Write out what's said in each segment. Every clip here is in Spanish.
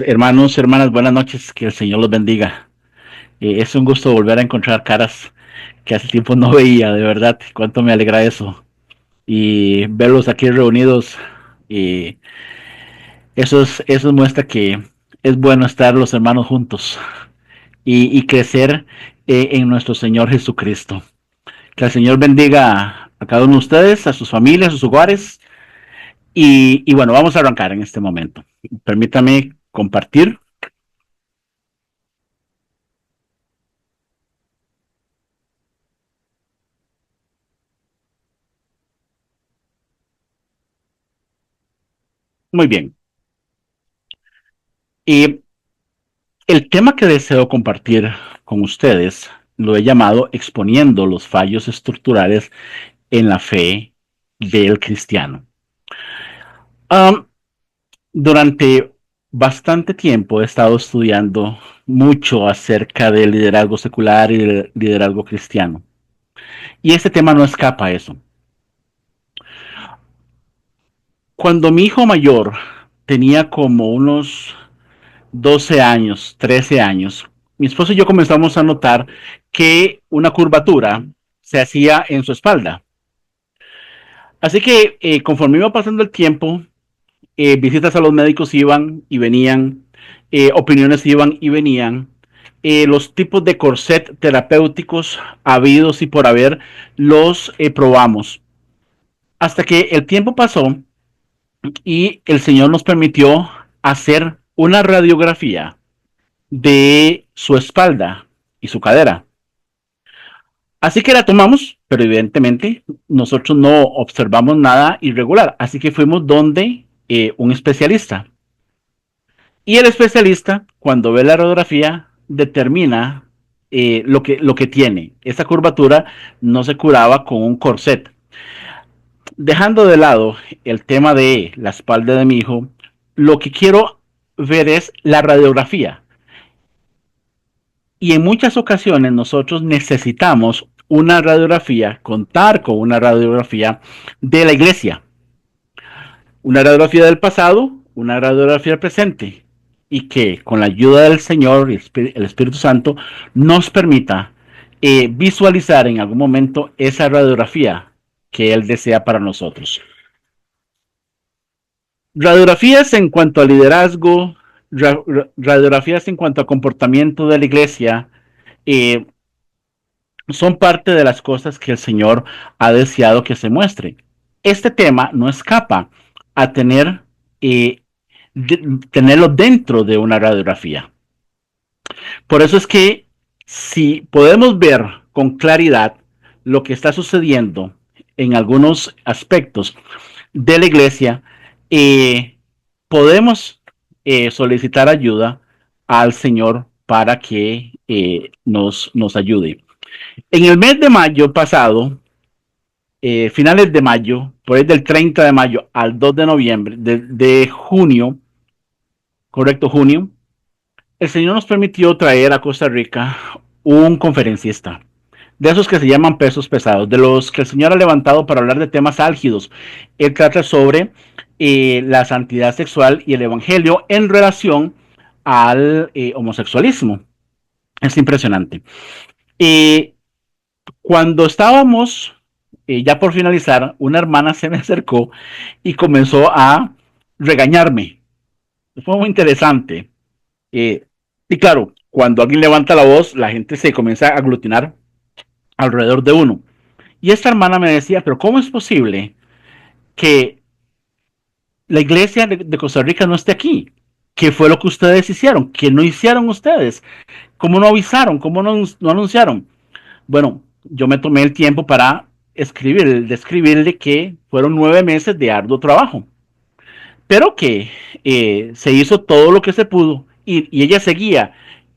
Hermanos, hermanas, buenas noches, que el Señor los bendiga. Es un gusto volver a encontrar caras que hace tiempo no veía, de verdad, cuánto me alegra eso. Y verlos aquí reunidos, y eso muestra que es bueno estar los hermanos juntos y crecer en nuestro Señor Jesucristo. Que el Señor bendiga a cada uno de ustedes, a sus familias, a sus hogares. Y bueno, vamos a arrancar en este momento. Permítame compartir. Muy bien. Y el tema que deseo compartir con ustedes lo he llamado exponiendo los fallos estructurales en la fe del cristiano. Um, durante bastante tiempo he estado estudiando mucho acerca del liderazgo secular y del liderazgo cristiano. Y este tema no escapa a eso. Cuando mi hijo mayor tenía como unos 12 años, 13 años, mi esposo y yo comenzamos a notar que una curvatura se hacía en su espalda. Así que conforme iba pasando el tiempo, visitas a los médicos iban y venían, opiniones iban y venían, los tipos de corset terapéuticos habidos y por haber los probamos. Hasta que el tiempo pasó y el Señor nos permitió hacer una radiografía de su espalda y su cadera. Así que la tomamos, pero evidentemente nosotros no observamos nada irregular. Así que fuimos donde un especialista. Y el especialista, cuando ve la radiografía, determina lo que tiene. Esa curvatura no se curaba con un corset. Dejando de lado el tema de la espalda de mi hijo, lo que quiero ver es la radiografía. Y en muchas ocasiones nosotros necesitamos una radiografía, contar con una radiografía de la iglesia, una radiografía del pasado, una radiografía del presente, y que con la ayuda del Señor y el Espíritu Santo nos permita visualizar en algún momento esa radiografía que Él desea para nosotros. Radiografías en cuanto a liderazgo, radiografías en cuanto a comportamiento de la iglesia, eh, son parte de las cosas que el Señor ha deseado que se muestre. Este tema no escapa a eh, tenerlo dentro de una radiografía. Por eso es que si podemos ver con claridad lo que está sucediendo en algunos aspectos de la iglesia, eh, podemos solicitar ayuda al Señor para que nos ayude. En el mes de mayo pasado, finales de mayo, por ahí del 30 de mayo al 2 de noviembre, de junio, correcto, junio, el Señor nos permitió traer a Costa Rica un conferencista, de esos que se llaman pesos pesados, de los que el Señor ha levantado para hablar de temas álgidos. Él trata sobre la santidad sexual y el evangelio en relación al homosexualismo. Es impresionante. Eh, Cuando estábamos ya por finalizar, una hermana se me acercó y comenzó a regañarme. Fue muy interesante. Eh, y claro, cuando alguien levanta la voz, la gente se comienza a aglutinar alrededor de uno. Y esta hermana me decía, pero ¿cómo es posible que la iglesia de Costa Rica no esté aquí? ¿Qué fue lo que ustedes hicieron? ¿Qué no hicieron ustedes? ¿Cómo no avisaron? ¿Cómo no anunciaron? Bueno, yo me tomé el tiempo para describirle que fueron 9 meses de arduo trabajo, pero que se hizo todo lo que se pudo y ella seguía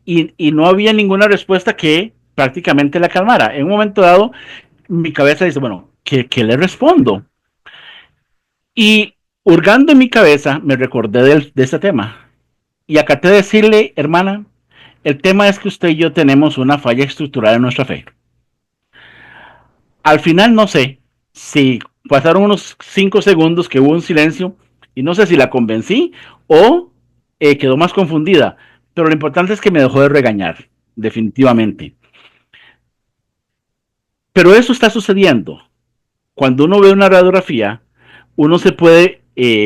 y no había ninguna respuesta que prácticamente la calmara. En un momento dado, mi cabeza dice, bueno, ¿qué le respondo? Y hurgando en mi cabeza, me recordé de este tema y acaté de decirle, hermana, el tema es que usted y yo tenemos una falla estructural en nuestra fe. Al final no sé si pasaron unos 5 segundos que hubo un silencio y no sé si la convencí o quedó más confundida, pero lo importante es que me dejó de regañar, definitivamente. Pero eso está sucediendo. Cuando uno ve una radiografía, uno se puede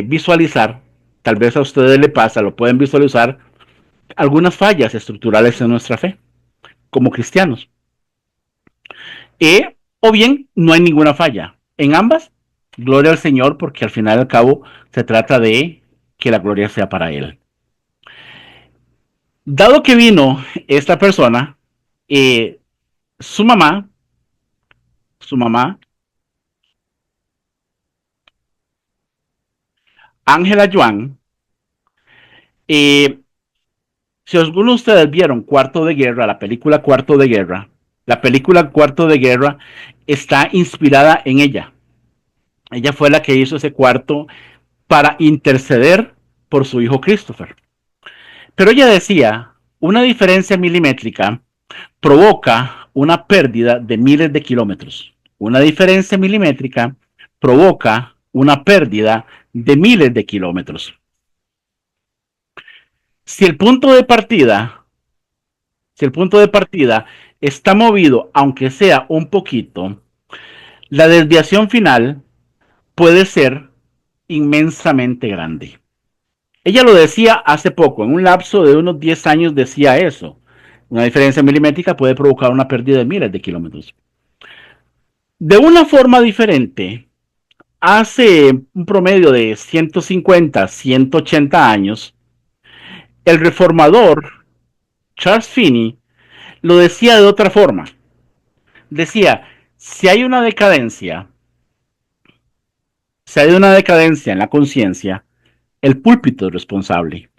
visualizar, tal vez a ustedes le pasa, lo pueden visualizar, algunas fallas estructurales en nuestra fe, como cristianos. O bien, no hay ninguna falla. En ambas, gloria al Señor, porque al final y al cabo se trata de que la gloria sea para Él. Dado que vino esta persona, eh, su mamá, su mamá, Ángela Joan, eh, si alguno de ustedes vieron Cuarto de Guerra, la película Cuarto de Guerra, la película Cuarto de Guerra está inspirada en ella. Ella fue la que hizo ese cuarto para interceder por su hijo Christopher. Pero ella decía, una diferencia milimétrica provoca una pérdida de miles de kilómetros. Una diferencia milimétrica provoca una pérdida de miles de kilómetros. Si el punto de partida, si el punto de partida está movido, aunque sea un poquito, la desviación final puede ser inmensamente grande. Ella lo decía hace poco, en un lapso de unos 10 años decía eso. Una diferencia milimétrica puede provocar una pérdida de miles de kilómetros. De una forma diferente, hace un promedio de 150, 180 años, el reformador Charles Finney lo decía de otra forma. Decía, si hay una decadencia, si hay una decadencia en la conciencia, el púlpito es responsable.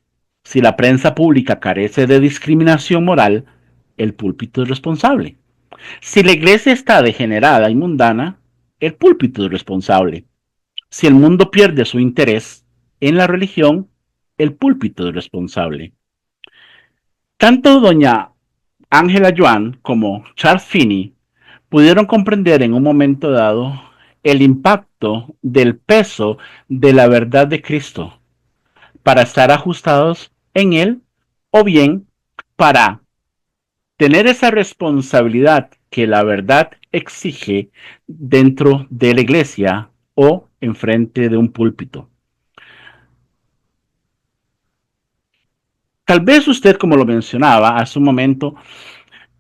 Si la prensa pública carece de discriminación moral, el púlpito es responsable. Si la iglesia está degenerada y mundana, el púlpito es responsable. Si el mundo pierde su interés en la religión, el púlpito es responsable. Tanto doña Ángela Joan como Charles Finney pudieron comprender en un momento dado el impacto del peso de la verdad de Cristo para estar ajustados en él o bien para tener esa responsabilidad que la verdad exige dentro de la iglesia o enfrente de un púlpito. Tal vez usted, como lo mencionaba hace un momento,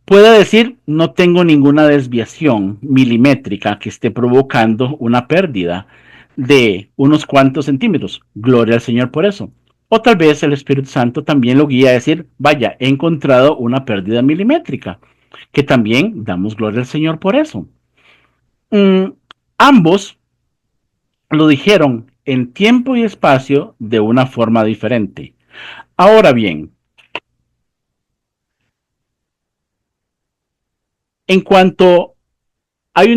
pueda decir no tengo ninguna desviación milimétrica que esté provocando una pérdida de unos cuantos centímetros. Gloria al Señor por eso. O tal vez el Espíritu Santo también lo guía a decir, vaya, he encontrado una pérdida milimétrica, que también damos gloria al Señor por eso. Mm, ambos lo dijeron en tiempo y espacio de una forma diferente. Ahora bien, en cuanto hay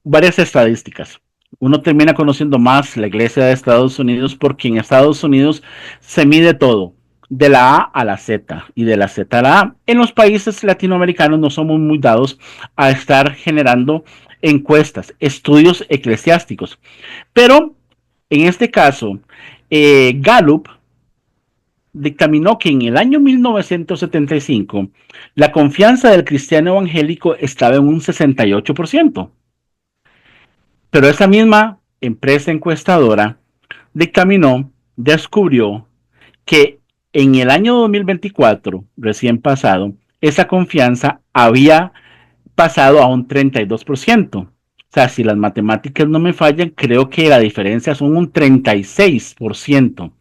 varias estadísticas. Uno termina conociendo más la iglesia de Estados Unidos porque en Estados Unidos se mide todo, de la A a la Z y de la Z a la A. En los países latinoamericanos no somos muy dados a estar generando encuestas, estudios eclesiásticos. Pero en este caso, Gallup dictaminó que en el año 1975 la confianza del cristiano evangélico estaba en un 68%. Pero esa misma empresa encuestadora dictaminó, descubrió que en el año 2024, recién pasado, esa confianza había pasado a un 32%. O sea, si las matemáticas no me fallan, creo que la diferencia son un 36%.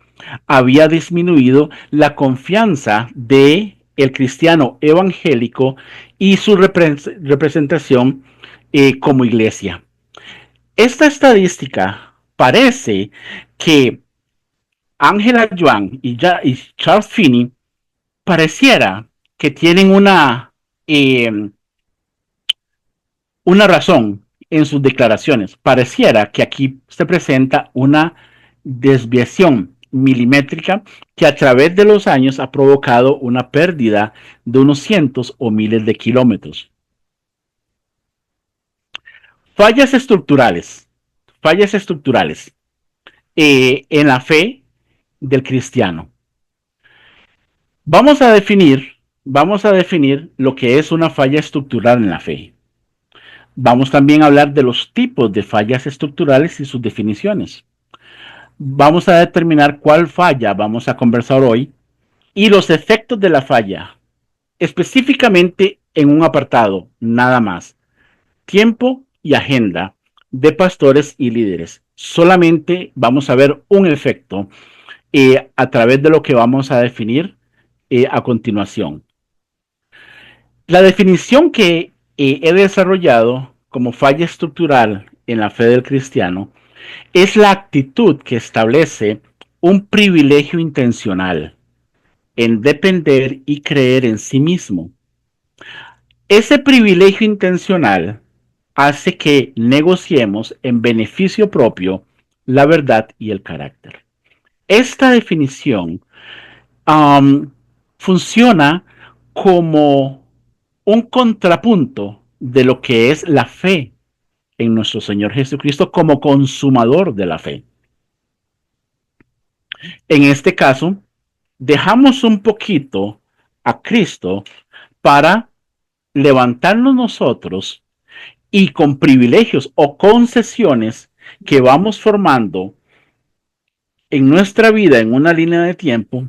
Había disminuido la confianza de el cristiano evangélico y su representación como iglesia. Esta estadística parece que Angela Yuan y Charles Finney pareciera que tienen una razón en sus declaraciones. Pareciera que aquí se presenta una desviación milimétrica que a través de los años ha provocado una pérdida de unos cientos o miles de kilómetros. Fallas estructurales. Fallas estructurales en la fe del cristiano. Vamos a definir, vamos a definir lo que es una falla estructural en la fe. Vamos también a hablar de los tipos de fallas estructurales y sus definiciones. Vamos a determinar cuál falla vamos a conversar hoy y los efectos de la falla, específicamente en un apartado, nada más. Tiempo y agenda de pastores y líderes. Solamente vamos a ver un efecto a través de lo que vamos a definir a continuación. La definición que he desarrollado como falla estructural en la fe del cristiano es la actitud que establece un privilegio intencional en depender y creer en sí mismo. Ese privilegio intencional hace que negociemos en beneficio propio la verdad y el carácter. Esta definición um, funciona como un contrapunto de lo que es la fe en nuestro Señor Jesucristo como consumador de la fe. En este caso, dejamos un poquito a Cristo para levantarnos nosotros y con privilegios o concesiones que vamos formando en nuestra vida en una línea de tiempo,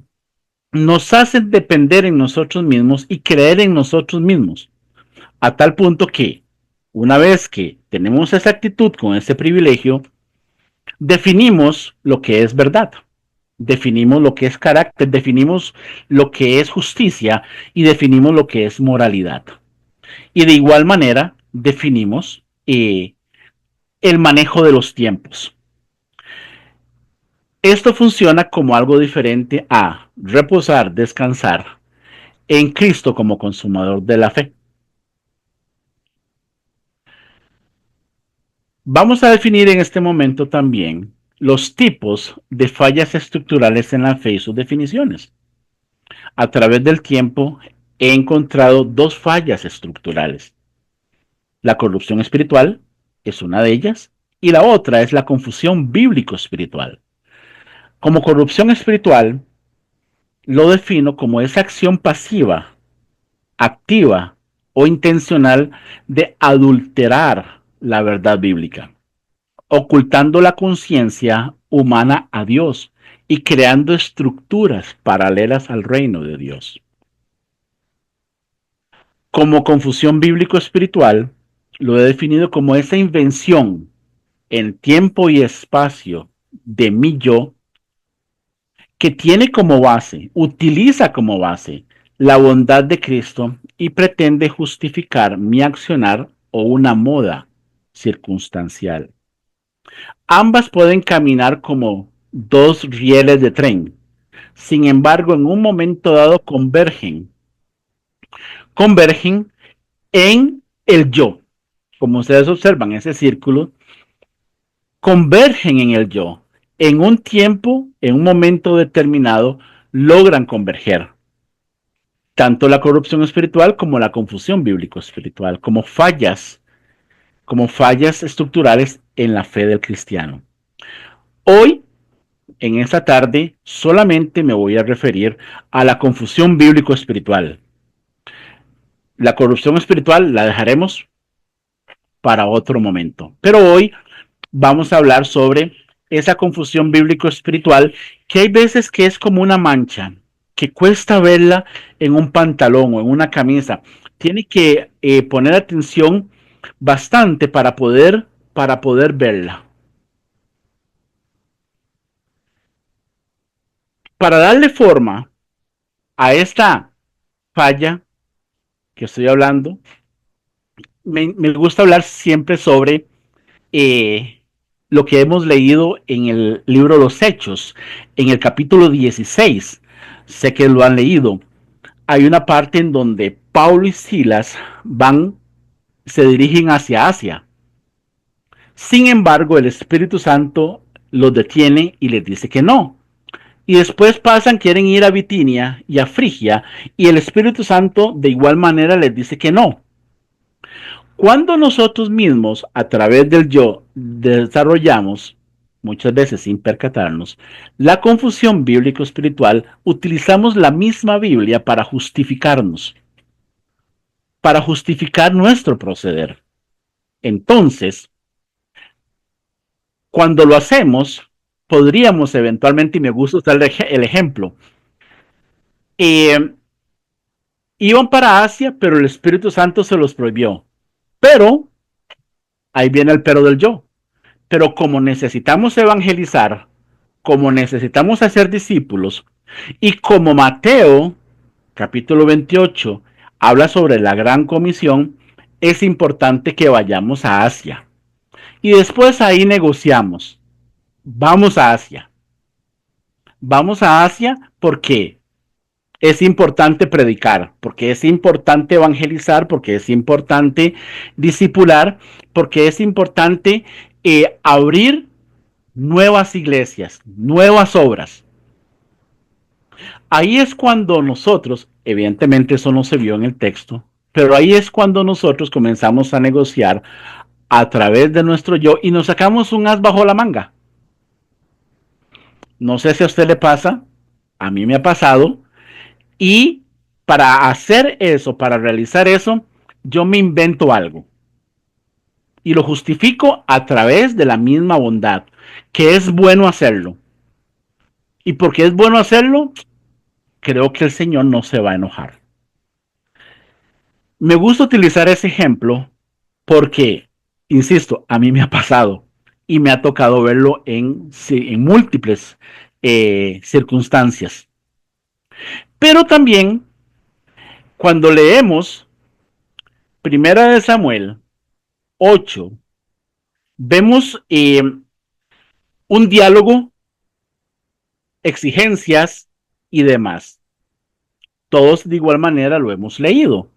nos hacen depender en nosotros mismos y creer en nosotros mismos, a tal punto que una vez que tenemos esa actitud con ese privilegio, definimos lo que es verdad, definimos lo que es carácter, definimos lo que es justicia y definimos lo que es moralidad. Y de igual manera definimos el manejo de los tiempos. Esto funciona como algo diferente a reposar, descansar en Cristo como consumador de la fe. Vamos a definir en este momento también los tipos de fallas estructurales en la fe y sus definiciones. A través del tiempo he encontrado dos fallas estructurales. La corrupción espiritual es una de ellas y la otra es la confusión bíblico-espiritual. Como corrupción espiritual, lo defino como esa acción pasiva, activa o intencional de adulterar la verdad bíblica, ocultando la conciencia humana a Dios y creando estructuras paralelas al reino de Dios. Como confusión bíblico-espiritual, lo he definido como esa invención en tiempo y espacio de mi yo que tiene como base, utiliza como base la bondad de Cristo y pretende justificar mi accionar o una moda circunstancial. Ambas pueden caminar como dos rieles de tren. Sin embargo, en un momento dado convergen en el yo. Como ustedes observan, ese círculo convergen en el yo. En un tiempo, en un momento determinado, logran converger. Tanto la corrupción espiritual como la confusión bíblico-espiritual, como fallas estructurales en la fe del cristiano. Hoy, en esta tarde, solamente me voy a referir a la confusión bíblico-espiritual. La corrupción espiritual la dejaremos para otro momento. Pero hoy vamos a hablar sobre esa confusión bíblico-espiritual que hay veces que es como una mancha, que cuesta verla en un pantalón o en una camisa. Tiene que poner atención bastante para poder verla. Para darle forma a esta falla que estoy hablando, me gusta hablar siempre sobre eh, lo que hemos leído en el libro Los Hechos, en el capítulo 16. Sé que lo han leído. Hay una parte en donde Pablo y Silas se dirigen hacia Asia. Sin embargo, el Espíritu Santo los detiene y les dice que no. Y después pasan, quieren ir a Bitinia y a Frigia, y el Espíritu Santo de igual manera les dice que no. Cuando nosotros mismos, a través del yo, desarrollamos muchas veces sin percatarnos, la confusión bíblico-espiritual, utilizamos la misma Biblia para justificar nuestro proceder. Entonces, cuando lo hacemos, podríamos eventualmente, y me gusta usar el ejemplo, eh, iban para Asia, pero el Espíritu Santo se los prohibió. Pero, ahí viene el pero del yo. Pero como necesitamos evangelizar, como necesitamos hacer discípulos, y como Mateo, capítulo 28, habla sobre la gran comisión, es importante que vayamos a Asia. Y después ahí negociamos. Vamos a Asia. Vamos a Asia porque es importante predicar, porque es importante evangelizar, porque es importante discipular, porque es importante abrir nuevas iglesias, nuevas obras. Ahí es cuando nosotros, evidentemente eso no se vio en el texto, pero ahí es cuando nosotros comenzamos a negociar a través de nuestro yo y nos sacamos un as bajo la manga. No sé si a usted le pasa, a mí me ha pasado, y para hacer eso, para realizar eso, yo me invento algo y lo justifico a través de la misma bondad, que es bueno hacerlo. Y porque es bueno hacerlo, creo que el Señor no se va a enojar. Me gusta utilizar ese ejemplo porque, insisto, a mí me ha pasado y me ha tocado verlo en múltiples circunstancias. Pero también cuando leemos Primera de Samuel 8, vemos un diálogo, exigencias y demás. Todos de igual manera lo hemos leído.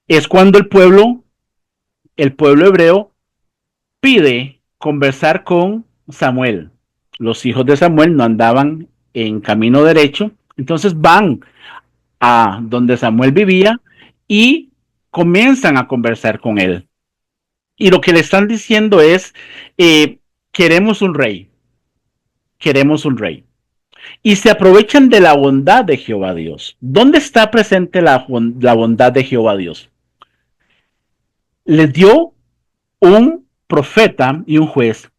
Es cuando el pueblo hebreo, pide conversar con Samuel. Los hijos de Samuel no andaban en camino derecho, entonces van a donde Samuel vivía y comienzan a conversar con él. Y lo que le están diciendo es, queremos un rey, queremos un rey. Y se aprovechan de la bondad de Jehová Dios. ¿Dónde está presente la bondad de Jehová Dios? Les dio un profeta y un juez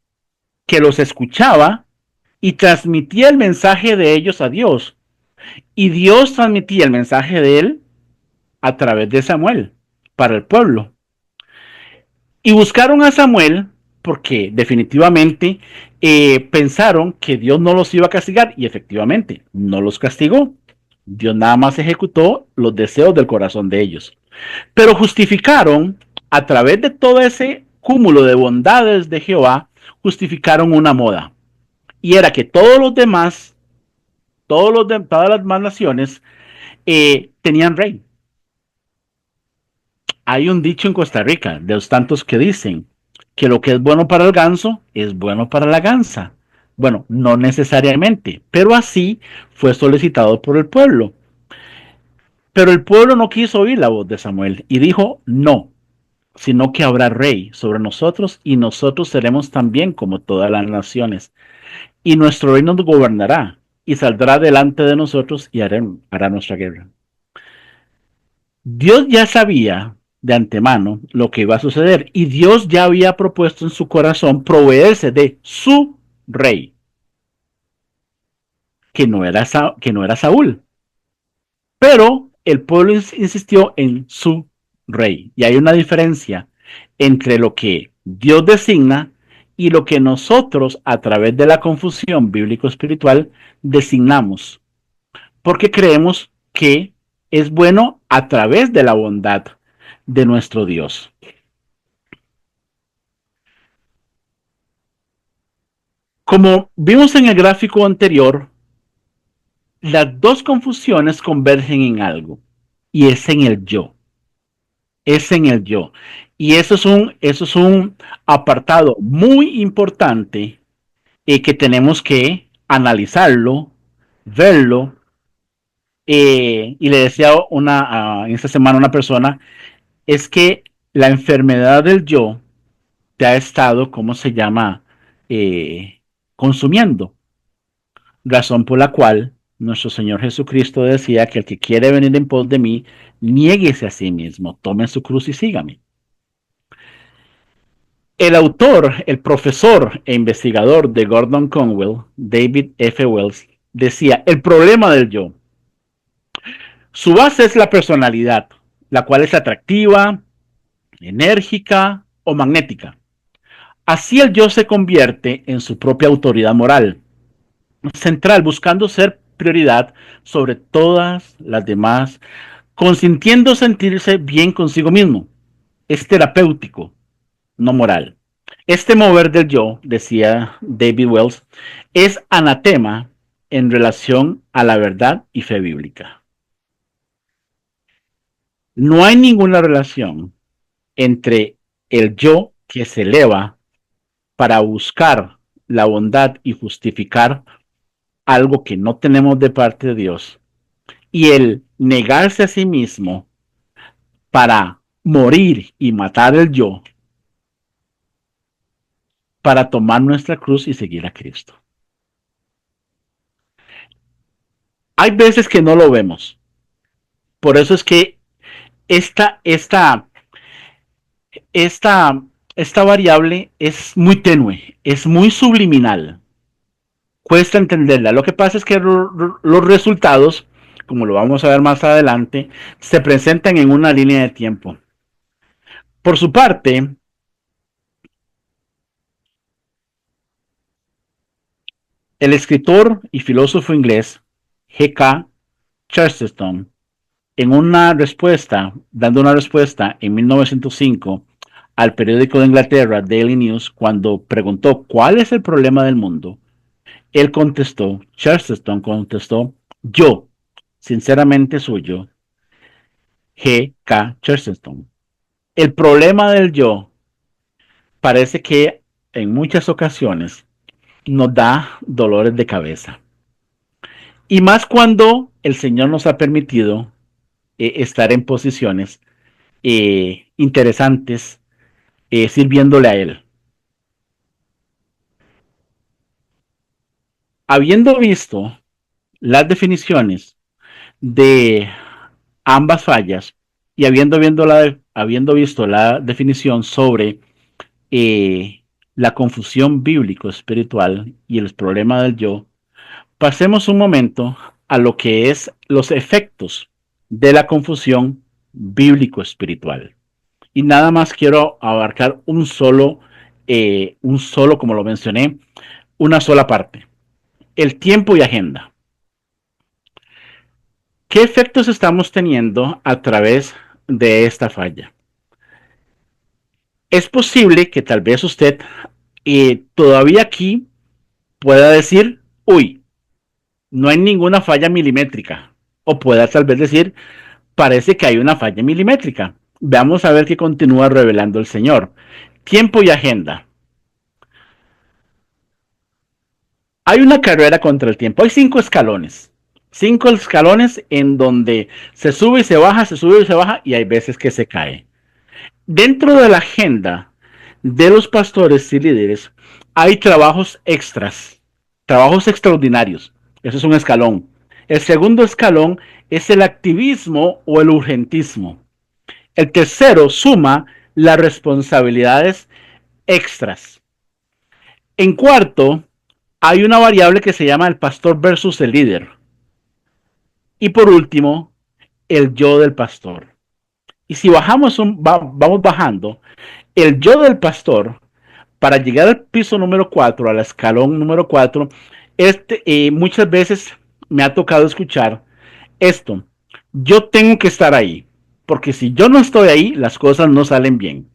que los escuchaba y transmitía el mensaje de ellos a Dios. Y Dios transmitía el mensaje de él a través de Samuel para el pueblo. Y buscaron a Samuel porque definitivamente pensaron que Dios no los iba a castigar y efectivamente no los castigó. Dios nada más ejecutó los deseos del corazón de ellos. Pero justificaron a través de todo ese cúmulo de bondades de Jehová, justificaron una moda. Y era que todos los demás, todas las demás naciones tenían rey. Hay un dicho en Costa Rica, de los tantos que dicen que lo que es bueno para el ganso es bueno para la gansa. Bueno, no necesariamente, pero así fue solicitado por el pueblo. Pero el pueblo no quiso oír la voz de Samuel y dijo, no, sino que habrá rey sobre nosotros y nosotros seremos también como todas las naciones. Y nuestro rey nos gobernará y saldrá delante de nosotros y hará nuestra guerra. Dios ya sabía de antemano lo que iba a suceder y Dios ya había propuesto en su corazón proveerse de su rey, que no era Saúl. Pero el pueblo insistió en su rey. Y hay una diferencia entre lo que Dios designa y lo que nosotros, a través de la confusión bíblico-espiritual, designamos. Porque creemos que es bueno a través de la bondad de nuestro Dios. Como vimos en el gráfico anterior, las dos confusiones convergen en algo, y es en el yo. Es en el yo. Y eso es un apartado muy importante que tenemos que analizarlo, verlo. Y le decía en esta semana a una persona, es que la enfermedad del yo te ha estado, ¿cómo se llama? consumiendo. Razón por la cual nuestro Señor Jesucristo decía que el que quiere venir en pos de mí, niéguese a sí mismo, tome su cruz y sígame. El autor, el profesor e investigador de Gordon Conwell, David F. Wells, decía, el problema del yo. Su base es la personalidad, la cual es atractiva, enérgica o magnética. Así el yo se convierte en su propia autoridad moral, central, buscando ser prioridad sobre todas las demás, consintiendo sentirse bien consigo mismo. Es terapéutico, no moral. Este mover del yo, decía David Wells, es anatema en relación a la verdad y fe bíblica. No hay ninguna relación entre el yo que se eleva para buscar la bondad y justificar algo que no tenemos de parte de Dios y el negarse a sí mismo para morir y matar el yo para tomar nuestra cruz y seguir a Cristo. Hay veces que no lo vemos. Por eso es que esta, esta, esta, esta variable es muy tenue, es muy subliminal. Cuesta entenderla. Lo que pasa es que los resultados, como lo vamos a ver más adelante, se presentan en una línea de tiempo. Por su parte, el escritor y filósofo inglés G.K. Chesterton, dando una respuesta en 1905 al periódico de Inglaterra Daily News, cuando preguntó cuál es el problema del mundo, Chesterton contestó, yo, sinceramente suyo, G.K. Chesterton. El problema del yo parece que en muchas ocasiones nos da dolores de cabeza. Y más cuando el Señor nos ha permitido estar en posiciones interesantes sirviéndole a Él. Habiendo visto las definiciones de ambas fallas y habiendo visto la definición sobre la confusión bíblico-espiritual y el problema del yo, pasemos un momento a lo que es los efectos de la confusión bíblico-espiritual. Y nada más quiero abarcar un solo, como lo mencioné, una sola parte. El tiempo y agenda. ¿Qué efectos estamos teniendo a través de esta falla? Es posible que tal vez usted todavía aquí pueda decir, uy, no hay ninguna falla milimétrica. O pueda tal vez decir, parece que hay una falla milimétrica. Veamos a ver qué continúa revelando el Señor. Tiempo y agenda. Hay una carrera contra el tiempo. Hay 5 escalones. 5 escalones en donde se sube y se baja, se sube y se baja y hay veces que se cae. Dentro de la agenda de los pastores y líderes hay trabajos extras, trabajos extraordinarios. Eso es un escalón. El segundo escalón es el activismo o el urgentismo. El tercero suma las responsabilidades extras. En cuarto, hay una variable que se llama el pastor versus el líder. Y por último, el yo del pastor. Y si vamos bajando, el yo del pastor, para llegar al piso número 4, al escalón número 4, muchas veces me ha tocado escuchar esto. Yo tengo que estar ahí, porque si yo no estoy ahí, las cosas no salen bien.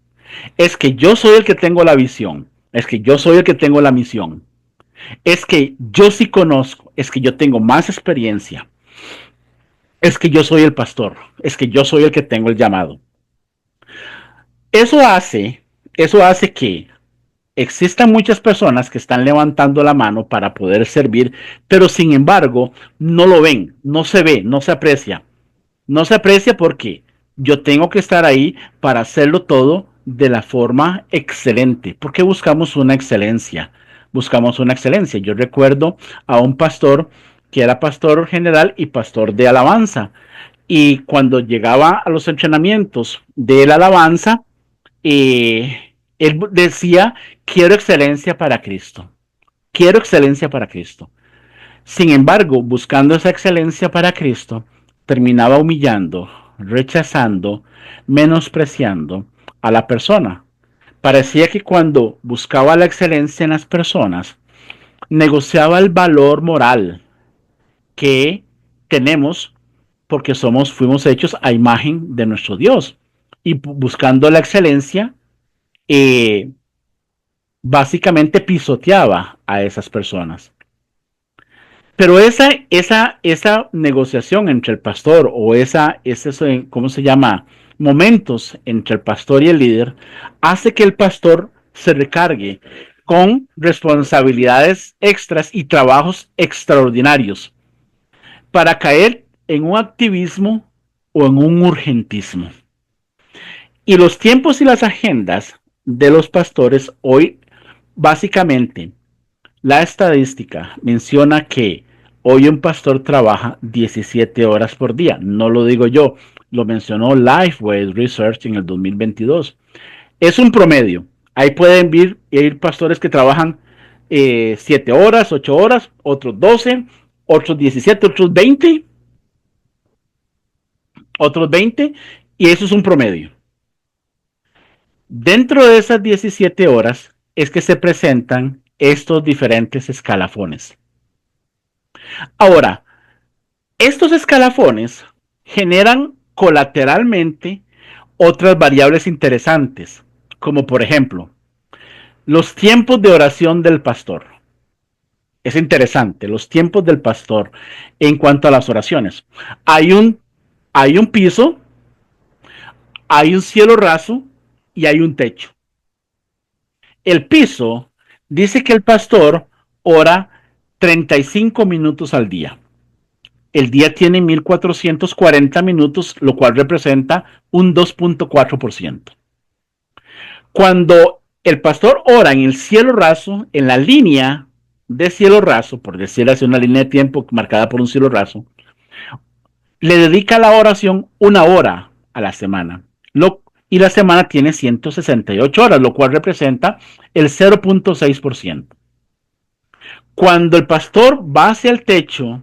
Es que yo soy el que tengo la visión, es que yo soy el que tengo la misión, es que yo sí conozco, es que yo tengo más experiencia, es que yo soy el pastor, es que yo soy el que tengo el llamado. Eso hace, eso hace que existan muchas personas que están levantando la mano para poder servir, pero sin embargo no lo ven, no se ve, no se aprecia. No se aprecia porque yo tengo que estar ahí para hacerlo todo de la forma excelente, porque buscamos una excelencia, buscamos una excelencia. Yo recuerdo a un pastor que era pastor general y pastor de alabanza. Y cuando llegaba a los entrenamientos de la alabanza, él decía, quiero excelencia para Cristo. Quiero excelencia para Cristo. Sin embargo, buscando esa excelencia para Cristo, terminaba humillando, rechazando, menospreciando a la persona. Parecía que cuando buscaba la excelencia en las personas, negociaba el valor moral que tenemos porque fuimos hechos a imagen de nuestro Dios. Y buscando la excelencia, eh, básicamente pisoteaba a esas personas. Pero esa negociación entre el pastor o ¿cómo se llama? Momentos entre el pastor y el líder, hace que el pastor se recargue con responsabilidades extras y trabajos extraordinarios para caer en un activismo o en un urgentismo. Y los tiempos y las agendas de los pastores hoy, básicamente, la estadística menciona que hoy un pastor trabaja 17 horas por día. No lo digo yo, lo mencionó Lifeway Research en el 2022. Es un promedio. Ahí pueden ir pastores que trabajan 7 horas, 8 horas, otros 12, otros 17, otros 20, y eso es un promedio. Dentro de esas 17 horas es que se presentan estos diferentes escalafones. Ahora, estos escalafones generan colateralmente otras variables interesantes, como por ejemplo, los tiempos de oración del pastor. Es interesante, los tiempos del pastor en cuanto a las oraciones. Hay un, hay un piso, hay un cielo raso y hay un techo. El piso dice que el pastor ora 35 minutos al día. El día tiene 1440 minutos, lo cual representa un 2.4%. Cuando el pastor ora en el cielo raso, en la línea de cielo raso, por decir así, una línea de tiempo marcada por un cielo raso, le dedica a la oración una hora a la semana. Y la semana tiene 168 horas, lo cual representa el 0.6%. Cuando el pastor va hacia el techo,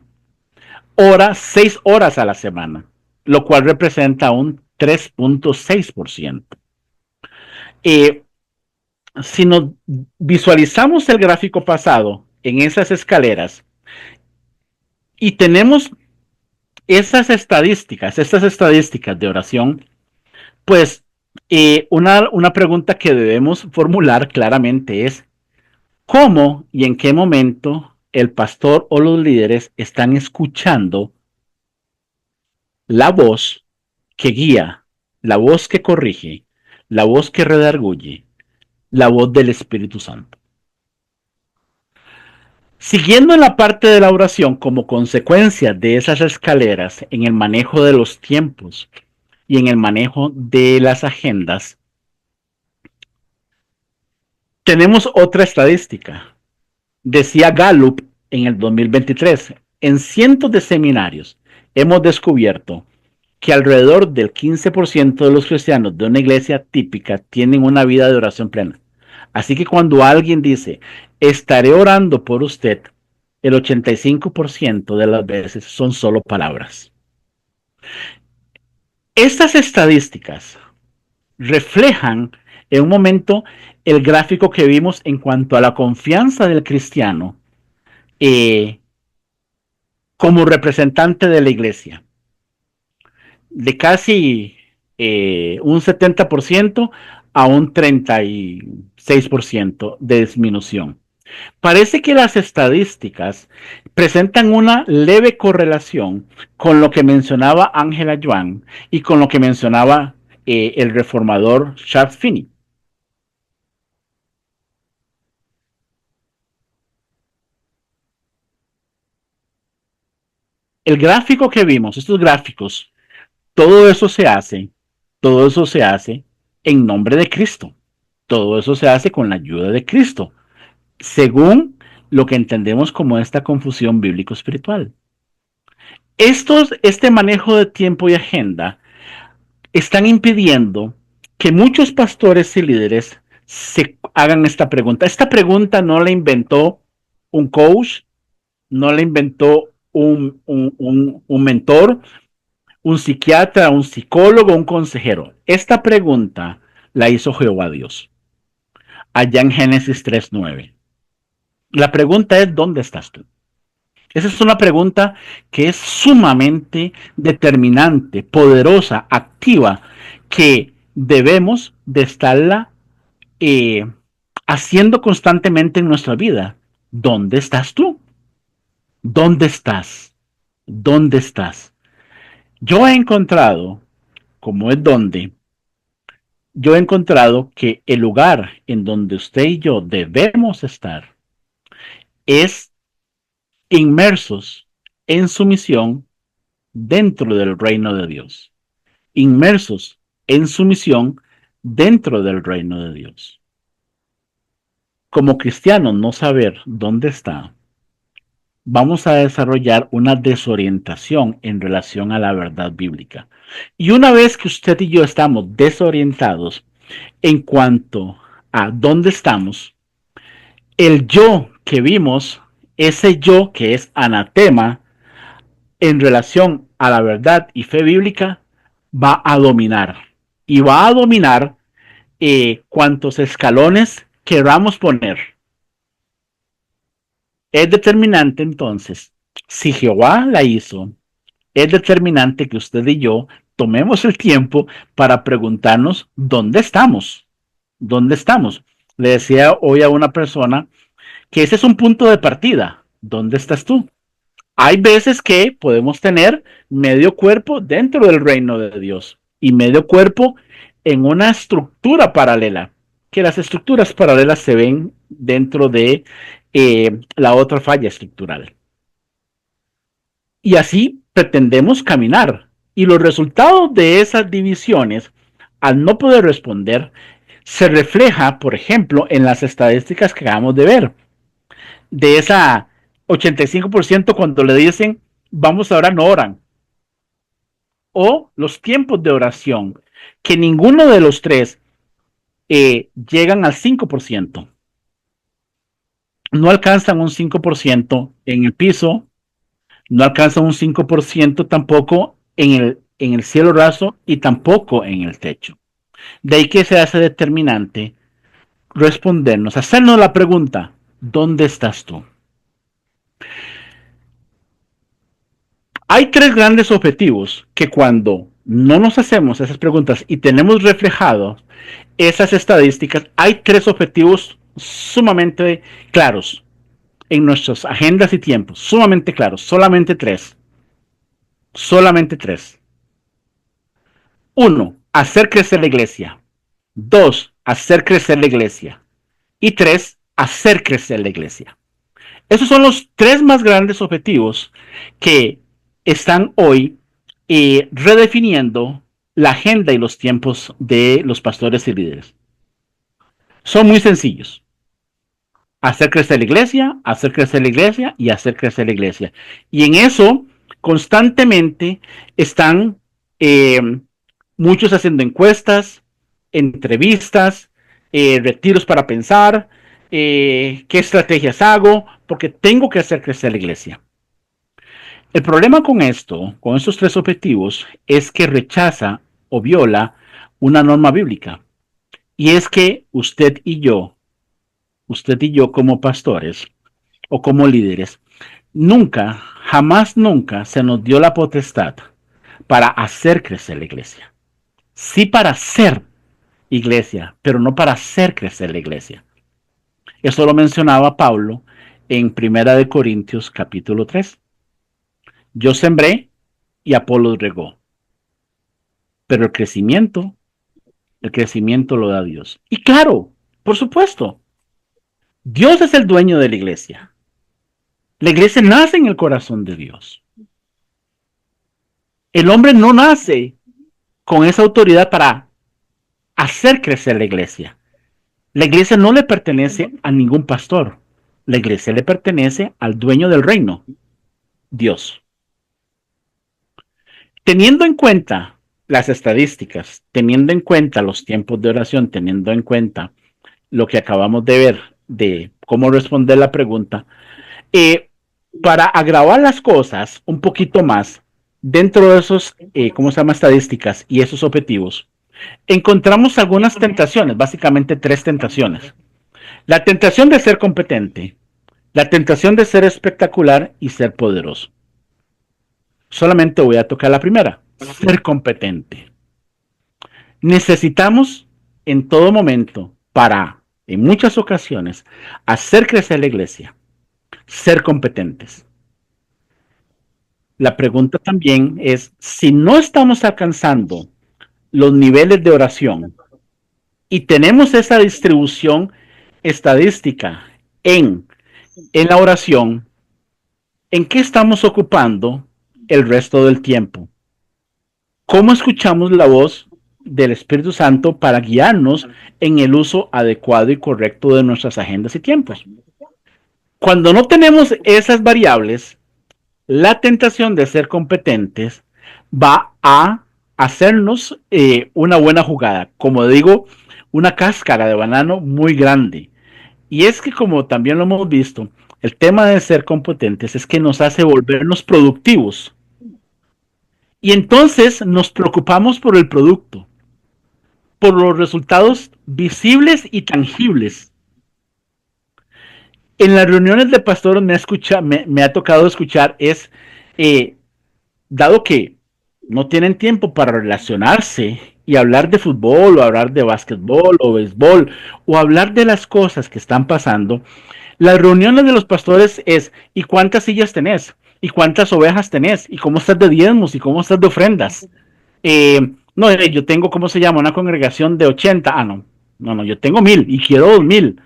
ora 6 horas a la semana, lo cual representa un 3.6%. Eh, si nos visualizamos el gráfico pasado en esas escaleras y tenemos estas estadísticas de oración, pues una pregunta que debemos formular claramente es, ¿cómo y en qué momento el pastor o los líderes están escuchando la voz que guía, la voz que corrige, la voz que redarguye, la voz del Espíritu Santo? Siguiendo en la parte de la oración, como consecuencia de esas escaleras en el manejo de los tiempos y en el manejo de las agendas, tenemos otra estadística. Decía Gallup en el 2023, en cientos de seminarios hemos descubierto que alrededor del 15% de los cristianos de una iglesia típica tienen una vida de oración plena. Así que cuando alguien dice, estaré orando por usted, el 85% de las veces son solo palabras. Estas estadísticas reflejan en un momento el gráfico que vimos en cuanto a la confianza del cristiano eh, como representante de la iglesia, de casi un 70% a un 36% de disminución. Parece que las estadísticas presentan una leve correlación con lo que mencionaba Angela Yuan y con lo que mencionaba el reformador Charles Finney. El gráfico que vimos, estos gráficos, todo eso se hace, todo eso se hace en nombre de Cristo. Todo eso se hace con la ayuda de Cristo. según lo que entendemos como esta confusión bíblico-espiritual. Este manejo de tiempo y agenda están impidiendo que muchos pastores y líderes se hagan esta pregunta. Esta pregunta no la inventó un coach, no la inventó un mentor, un psiquiatra, un psicólogo, un consejero. Esta pregunta la hizo Jehová Dios, allá en Génesis 3:9. La pregunta es, ¿dónde estás tú? Esa es una pregunta que es sumamente determinante, poderosa, activa, que debemos de estarla eh, haciendo constantemente en nuestra vida. ¿Dónde estás tú? ¿Dónde estás? ¿Dónde estás? Yo he encontrado, como es donde, yo he encontrado que el lugar en donde usted y yo debemos estar es inmersos en su misión dentro del reino de Dios. Inmersos en su misión dentro del reino de Dios. Como cristiano, no saber dónde está, vamos a desarrollar una desorientación en relación a la verdad bíblica. Y una vez que usted y yo estamos desorientados en cuanto a dónde estamos, el yo que vimos, ese yo que es anatema en relación a la verdad y fe bíblica, va a dominar. Y va a dominar cuantos escalones queramos poner. Es determinante entonces, si Jehová la hizo, es determinante que usted y yo tomemos el tiempo para preguntarnos dónde estamos. ¿Dónde estamos? Le decía hoy a una persona que ese es un punto de partida. ¿Dónde estás tú? Hay veces que podemos tener medio cuerpo dentro del reino de Dios y medio cuerpo en una estructura paralela, que las estructuras paralelas se ven dentro de la otra falla estructural. Y así pretendemos caminar. Y los resultados de esas divisiones, al no poder responder, se refleja, por ejemplo, en las estadísticas que acabamos de ver. De esa 85% cuando le dicen, vamos a orar, no oran. O los tiempos de oración, que ninguno de los tres llegan al 5%. No alcanzan un 5% en el piso, no alcanzan un 5% tampoco en el cielo raso y tampoco en el techo. De ahí que se hace determinante respondernos, hacernos la pregunta, ¿dónde estás tú? Hay tres grandes objetivos que cuando no nos hacemos esas preguntas y tenemos reflejados esas estadísticas, hay tres objetivos sumamente claros en nuestras agendas y tiempos, sumamente claros, solamente tres. Solamente tres. Uno, hacer crecer la iglesia. Dos, hacer crecer la iglesia. Y tres, hacer crecer la iglesia. Esos son los tres más grandes objetivos que están hoy redefiniendo la agenda y los tiempos de los pastores y líderes. Son muy sencillos. Hacer crecer la iglesia, hacer crecer la iglesia y hacer crecer la iglesia. Y en eso constantemente están eh, muchos haciendo encuestas, entrevistas, retiros para pensar, qué estrategias hago, porque tengo que hacer crecer la iglesia. El problema con esto, con estos tres objetivos, es que rechaza o viola una norma bíblica. Y es que usted y yo como pastores o como líderes, nunca, jamás nunca se nos dio la potestad para hacer crecer la iglesia. Sí para ser iglesia, pero no para hacer crecer la iglesia. Eso lo mencionaba Pablo en Primera de Corintios capítulo 3. Yo sembré y Apolo regó, pero el crecimiento lo da Dios. Y claro, por supuesto, Dios es el dueño de la iglesia. La iglesia nace en el corazón de Dios. El hombre no nace con esa autoridad para hacer crecer la iglesia. La iglesia no le pertenece a ningún pastor. La iglesia le pertenece al dueño del reino, Dios. Teniendo en cuenta las estadísticas, teniendo en cuenta los tiempos de oración, teniendo en cuenta lo que acabamos de ver de cómo responder la pregunta, eh, para agravar las cosas un poquito más, dentro de esos, ¿cómo se llama? Estadísticas y esos objetivos, encontramos algunas tentaciones, básicamente tres tentaciones. La tentación de ser competente, la tentación de ser espectacular y ser poderoso. Solamente voy a tocar la primera, ser competente. Necesitamos en todo momento, para, en muchas ocasiones, hacer crecer la iglesia, ser competentes. La pregunta también es, si no estamos alcanzando los niveles de oración y tenemos esa distribución estadística en, en la oración, ¿en qué estamos ocupando el resto del tiempo? ¿Cómo escuchamos la voz del Espíritu Santo para guiarnos en el uso adecuado y correcto de nuestras agendas y tiempos? Cuando no tenemos esas variables, la tentación de ser competentes va a hacernos una buena jugada. Como digo, una cáscara de banano muy grande. Y es que como también lo hemos visto, el tema de ser competentes es que nos hace volvernos productivos. Y entonces nos preocupamos por el producto, por los resultados visibles y tangibles. En las reuniones de pastores me ha tocado escuchar es, eh, dado que no tienen tiempo para relacionarse y hablar de fútbol o hablar de básquetbol o béisbol o hablar de las cosas que están pasando, las reuniones de los pastores es, ¿y cuántas sillas tenés? ¿Y cuántas ovejas tenés? ¿Y cómo estás de diezmos? ¿Y cómo estás de ofrendas? No, yo tengo, ¿cómo se llama? Una congregación de 80. Ah, no. No, no, yo tengo 1000 y quiero 2000.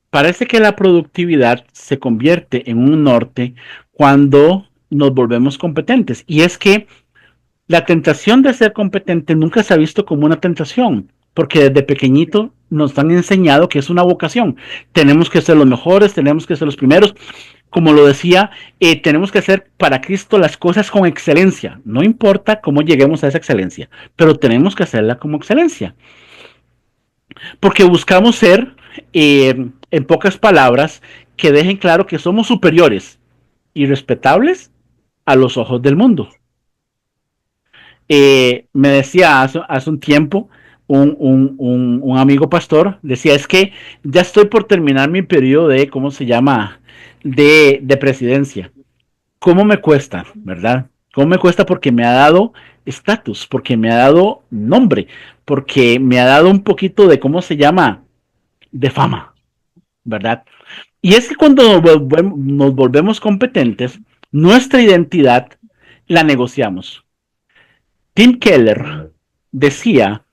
Parece que la productividad se convierte en un norte cuando nos volvemos competentes. Y es que la tentación de ser competente nunca se ha visto como una tentación, porque desde pequeñito nos han enseñado que es una vocación. Tenemos que ser los mejores, tenemos que ser los primeros. Como lo decía, tenemos que hacer para Cristo las cosas con excelencia. No importa cómo lleguemos a esa excelencia, pero tenemos que hacerla como excelencia. Porque buscamos ser, en pocas palabras, que dejen claro que somos superiores y respetables a los ojos del mundo. Me decía hace un tiempo un amigo pastor, decía, es que ya estoy por terminar mi periodo de, ¿cómo se llama?, de presidencia. ¿Cómo me cuesta, verdad? ¿Cómo me cuesta? Porque me ha dado estatus, porque me ha dado nombre, porque me ha dado un poquito de, ¿cómo se llama?, de fama, ¿verdad? Y es que cuando nos volvemos competentes, nuestra identidad la negociamos. Tim Keller decía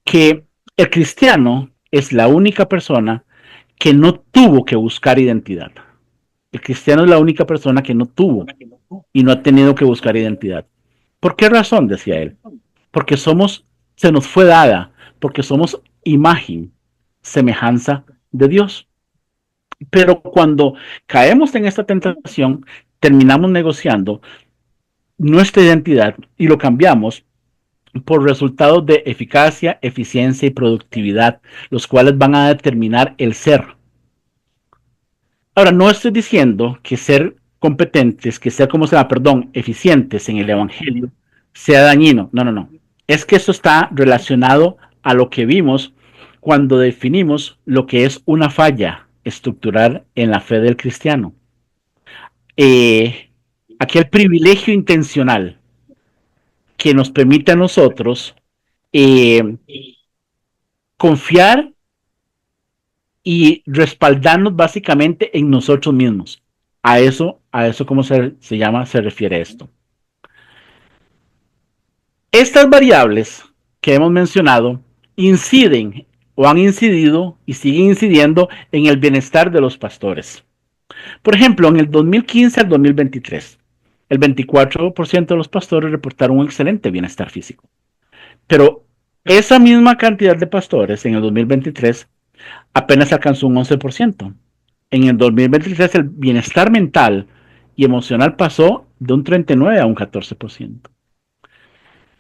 que el cristiano es la única persona que no tuvo que buscar identidad. El cristiano es la única persona que no tuvo y no ha tenido que buscar identidad. ¿Por qué razón? Decía él. Porque se nos fue dada, porque somos imagen, semejanza de Dios. Pero cuando caemos en esta tentación, terminamos negociando nuestra identidad y lo cambiamos por resultados de eficacia, eficiencia y productividad, los cuales van a determinar el ser. Ahora, no estoy diciendo que ser competentes, que ser, como se llama, perdón, eficientes en el Evangelio sea dañino. No, no, no. Es que eso está relacionado a lo que vimos cuando definimos lo que es una falla estructural en la fe del cristiano. Eh, Aquel privilegio intencional que nos permite a nosotros eh, confiar y respaldarnos básicamente en nosotros mismos. ¿Cómo se llama? Se refiere esto. Estas variables que hemos mencionado inciden o han incidido y siguen incidiendo en el bienestar de los pastores. Por ejemplo, en el 2015 al 2023, el 24% de los pastores reportaron un excelente bienestar físico. Pero esa misma cantidad de pastores en el 2023 apenas alcanzó un 11%. En el 2023 el bienestar mental y emocional pasó de un 39 a un 14%.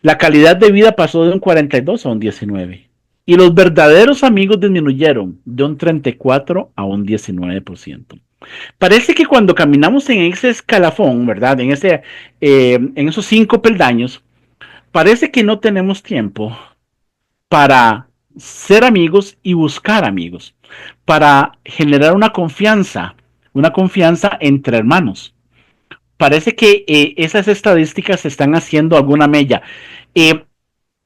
La calidad de vida pasó de un 42 a un 19. Y los verdaderos amigos disminuyeron de un 34 a un 19%. Parece que cuando caminamos en ese escalafón, ¿verdad? En esos 5 peldaños, parece que no tenemos tiempo para ser amigos y buscar amigos, para generar una confianza entre hermanos. Parece que esas estadísticas están haciendo alguna mella. Eh,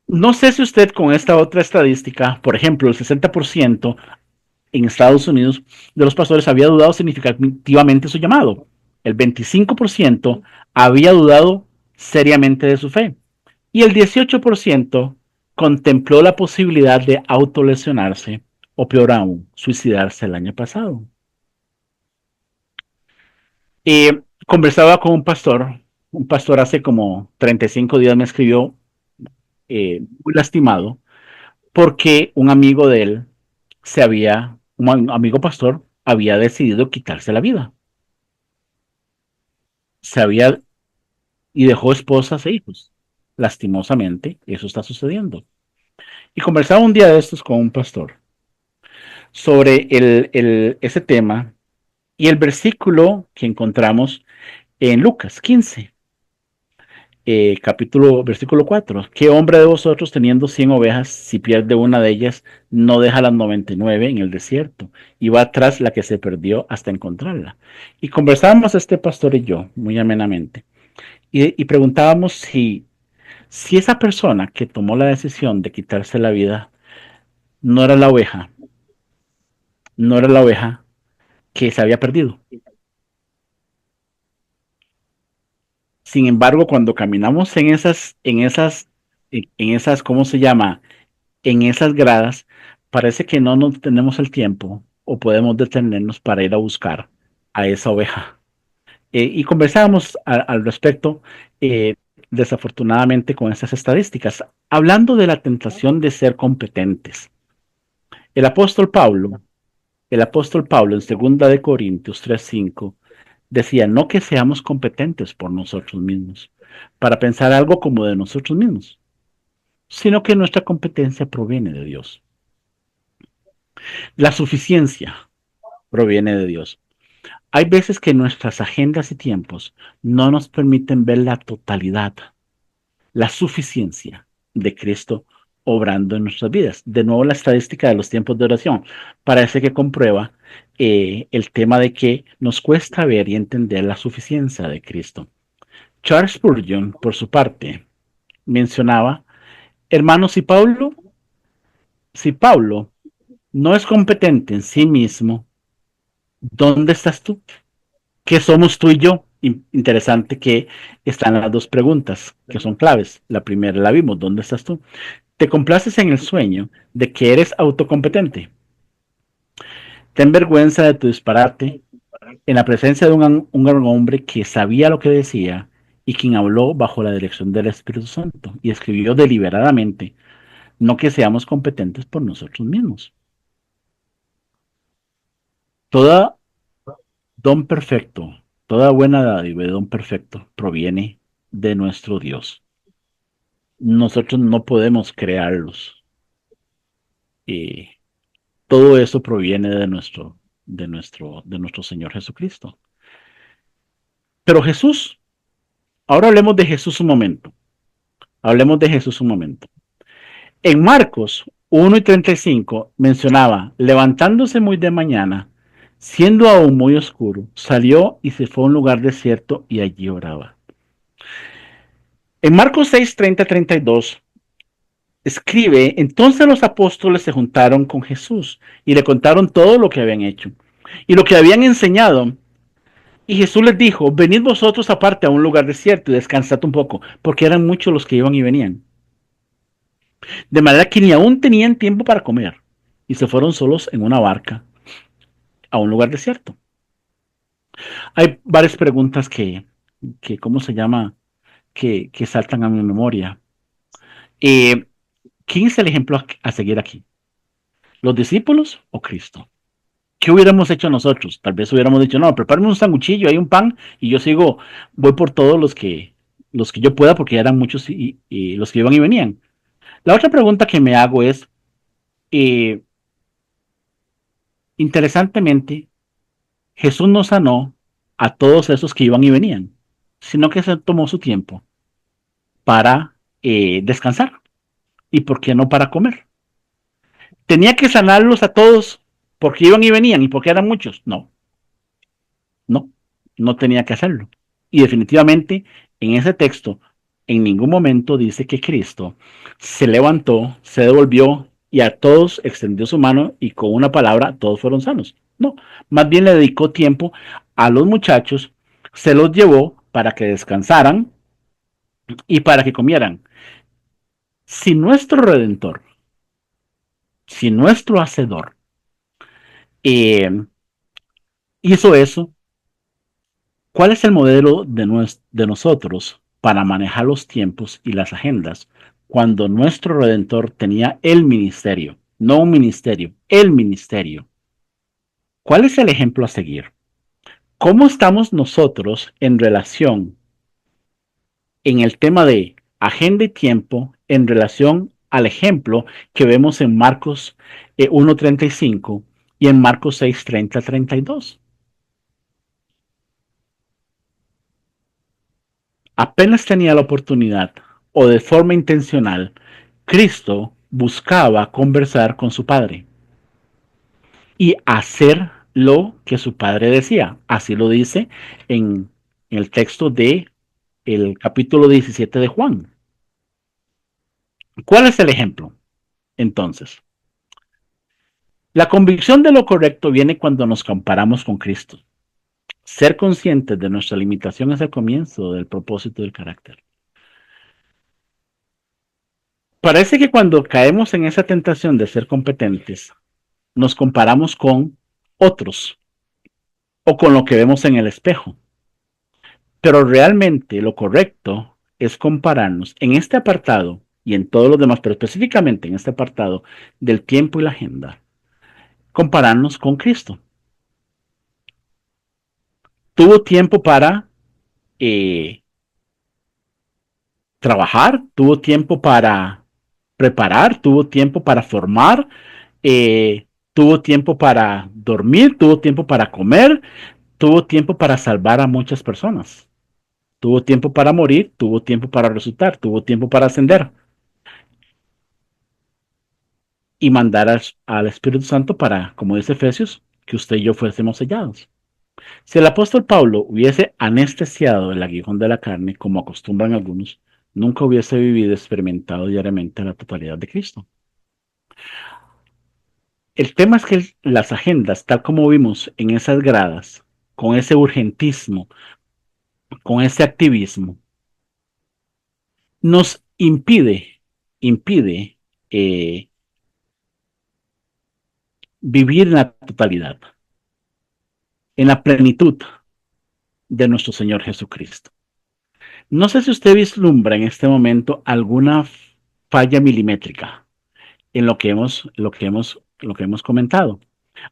no sé si usted con esta otra estadística, por ejemplo, el 60% en Estados Unidos de los pastores había dudado significativamente su llamado. El 25% había dudado seriamente de su fe. Y el 18% contempló la posibilidad de autolesionarse o peor aún, suicidarse el año pasado. Conversaba con un pastor hace como 35 días me escribió muy lastimado porque un amigo de él un amigo pastor, había decidido quitarse la vida. Se había y dejó esposas e hijos. Lastimosamente, eso está sucediendo. Y conversaba un día de estos con un pastor sobre ese tema y el versículo que encontramos en Lucas 15, versículo 4. ¿Qué hombre de vosotros teniendo 100 ovejas, si pierde una de ellas, no deja las 99 en el desierto y va tras la que se perdió hasta encontrarla? Y conversábamos este pastor y yo muy amenamente y preguntábamos si esa persona que tomó la decisión de quitarse la vida no era la oveja, no era la oveja que se había perdido. Sin embargo, cuando caminamos en esas, ¿cómo se llama? En esas gradas, parece que no nos tenemos el tiempo o podemos detenernos para ir a buscar a esa oveja. Y conversábamos al respecto, eh, desafortunadamente, con esas estadísticas, hablando de la tentación de ser competentes. El apóstol Pablo, el apóstol Pablo en 2 Corintios 3:5 decía, no que seamos competentes por nosotros mismos, para pensar algo como de nosotros mismos, sino que nuestra competencia proviene de Dios. La suficiencia proviene de Dios. Hay veces que nuestras agendas y tiempos no nos permiten ver la totalidad, la suficiencia de Cristo obrando en nuestras vidas. De nuevo, la estadística de los tiempos de oración parece que comprueba el tema de que nos cuesta ver y entender la suficiencia de Cristo. Charles Spurgeon, por su parte, mencionaba, hermanos, si Pablo no es competente en sí mismo, ¿dónde estás tú? ¿Qué somos tú y yo? Interesante que están las dos preguntas que son claves. La primera la vimos, ¿dónde estás tú? Te complaces en el sueño de que eres autocompetente. Ten vergüenza de tu disparate en la presencia de un gran hombre que sabía lo que decía y quien habló bajo la dirección del Espíritu Santo y escribió deliberadamente, no que seamos competentes por nosotros mismos. Toda don perfecto, toda buena dádiva de don perfecto proviene de nuestro Dios. Nosotros no podemos crearlos. Y todo eso proviene de nuestro Señor Jesucristo. Pero Jesús, ahora hablemos de Jesús un momento. Hablemos de Jesús un momento. En Marcos 1:35 mencionaba, levantándose muy de mañana, siendo aún muy oscuro, salió y se fue a un lugar desierto y allí oraba. En Marcos 6:30-32 escribe, entonces los apóstoles se juntaron con Jesús y le contaron todo lo que habían hecho y lo que habían enseñado. Y Jesús les dijo, venid vosotros aparte a un lugar desierto y descansad un poco, porque eran muchos los que iban y venían. De manera que ni aún tenían tiempo para comer. Y se fueron solos en una barca a un lugar desierto. Hay varias preguntas que ¿cómo se llama? Que saltan a mi memoria. Eh, ¿Quién es el ejemplo a seguir aquí? ¿Los discípulos o Cristo? ¿Qué hubiéramos hecho nosotros? Tal vez hubiéramos dicho, no, prepárame un sanguchillo, hay un pan y yo sigo, voy por todos los que yo pueda porque ya eran muchos y los que iban y venían. La otra pregunta que me hago es, eh, interesantemente, Jesús no sanó a todos esos que iban y venían, sino que se tomó su tiempo para descansar y por qué no para comer. Tenía que sanarlos a todos porque iban y venían y porque eran muchos. No, no, no tenía que hacerlo. Y definitivamente en ese texto en ningún momento dice que Cristo se levantó, se devolvió y a todos extendió su mano y con una palabra todos fueron sanos. No, más bien le dedicó tiempo a los muchachos, se los llevó para que descansaran y para que comieran. Si nuestro redentor, si nuestro hacedor hizo eso, ¿cuál es el modelo de nosotros para manejar los tiempos y las agendas cuando nuestro Redentor tenía el ministerio? No un ministerio, el ministerio. ¿Cuál es el ejemplo a seguir? ¿Cómo estamos nosotros en relación en el tema de agenda y tiempo en relación al ejemplo que vemos en Marcos 1:35 y en Marcos 6:30-32? Apenas tenía la oportunidad o de forma intencional, Cristo buscaba conversar con su Padre y hacer lo que su Padre decía. Así lo dice en el texto de el capítulo 17 de Juan. ¿Cuál es el ejemplo? Entonces, la convicción de lo correcto viene cuando nos comparamos con Cristo. Ser conscientes de nuestra limitación es el comienzo del propósito del carácter. Parece que cuando caemos en esa tentación de ser competentes, nos comparamos con otros o con lo que vemos en el espejo. Pero realmente lo correcto es compararnos en este apartado y en todos los demás, pero específicamente en este apartado del tiempo y la agenda, compararnos con Cristo. Tuvo tiempo para eh, trabajar, tuvo tiempo para preparar, tuvo tiempo para formar, tuvo tiempo para dormir, tuvo tiempo para comer, tuvo tiempo para salvar a muchas personas. Tuvo tiempo para morir, tuvo tiempo para resucitar, tuvo tiempo para ascender y mandar al Espíritu Santo para, como dice Efesios, que usted y yo fuésemos sellados. Si el apóstol Pablo hubiese anestesiado el aguijón de la carne, como acostumbran algunos, nunca hubiese vivido y experimentado diariamente la totalidad de Cristo. El tema es que las agendas, tal como vimos en esas gradas, con ese urgentismo, con ese activismo, nos impide eh, vivir en la totalidad, en la plenitud de nuestro Señor Jesucristo. No sé si usted vislumbra en este momento alguna falla milimétrica en lo que hemos comentado.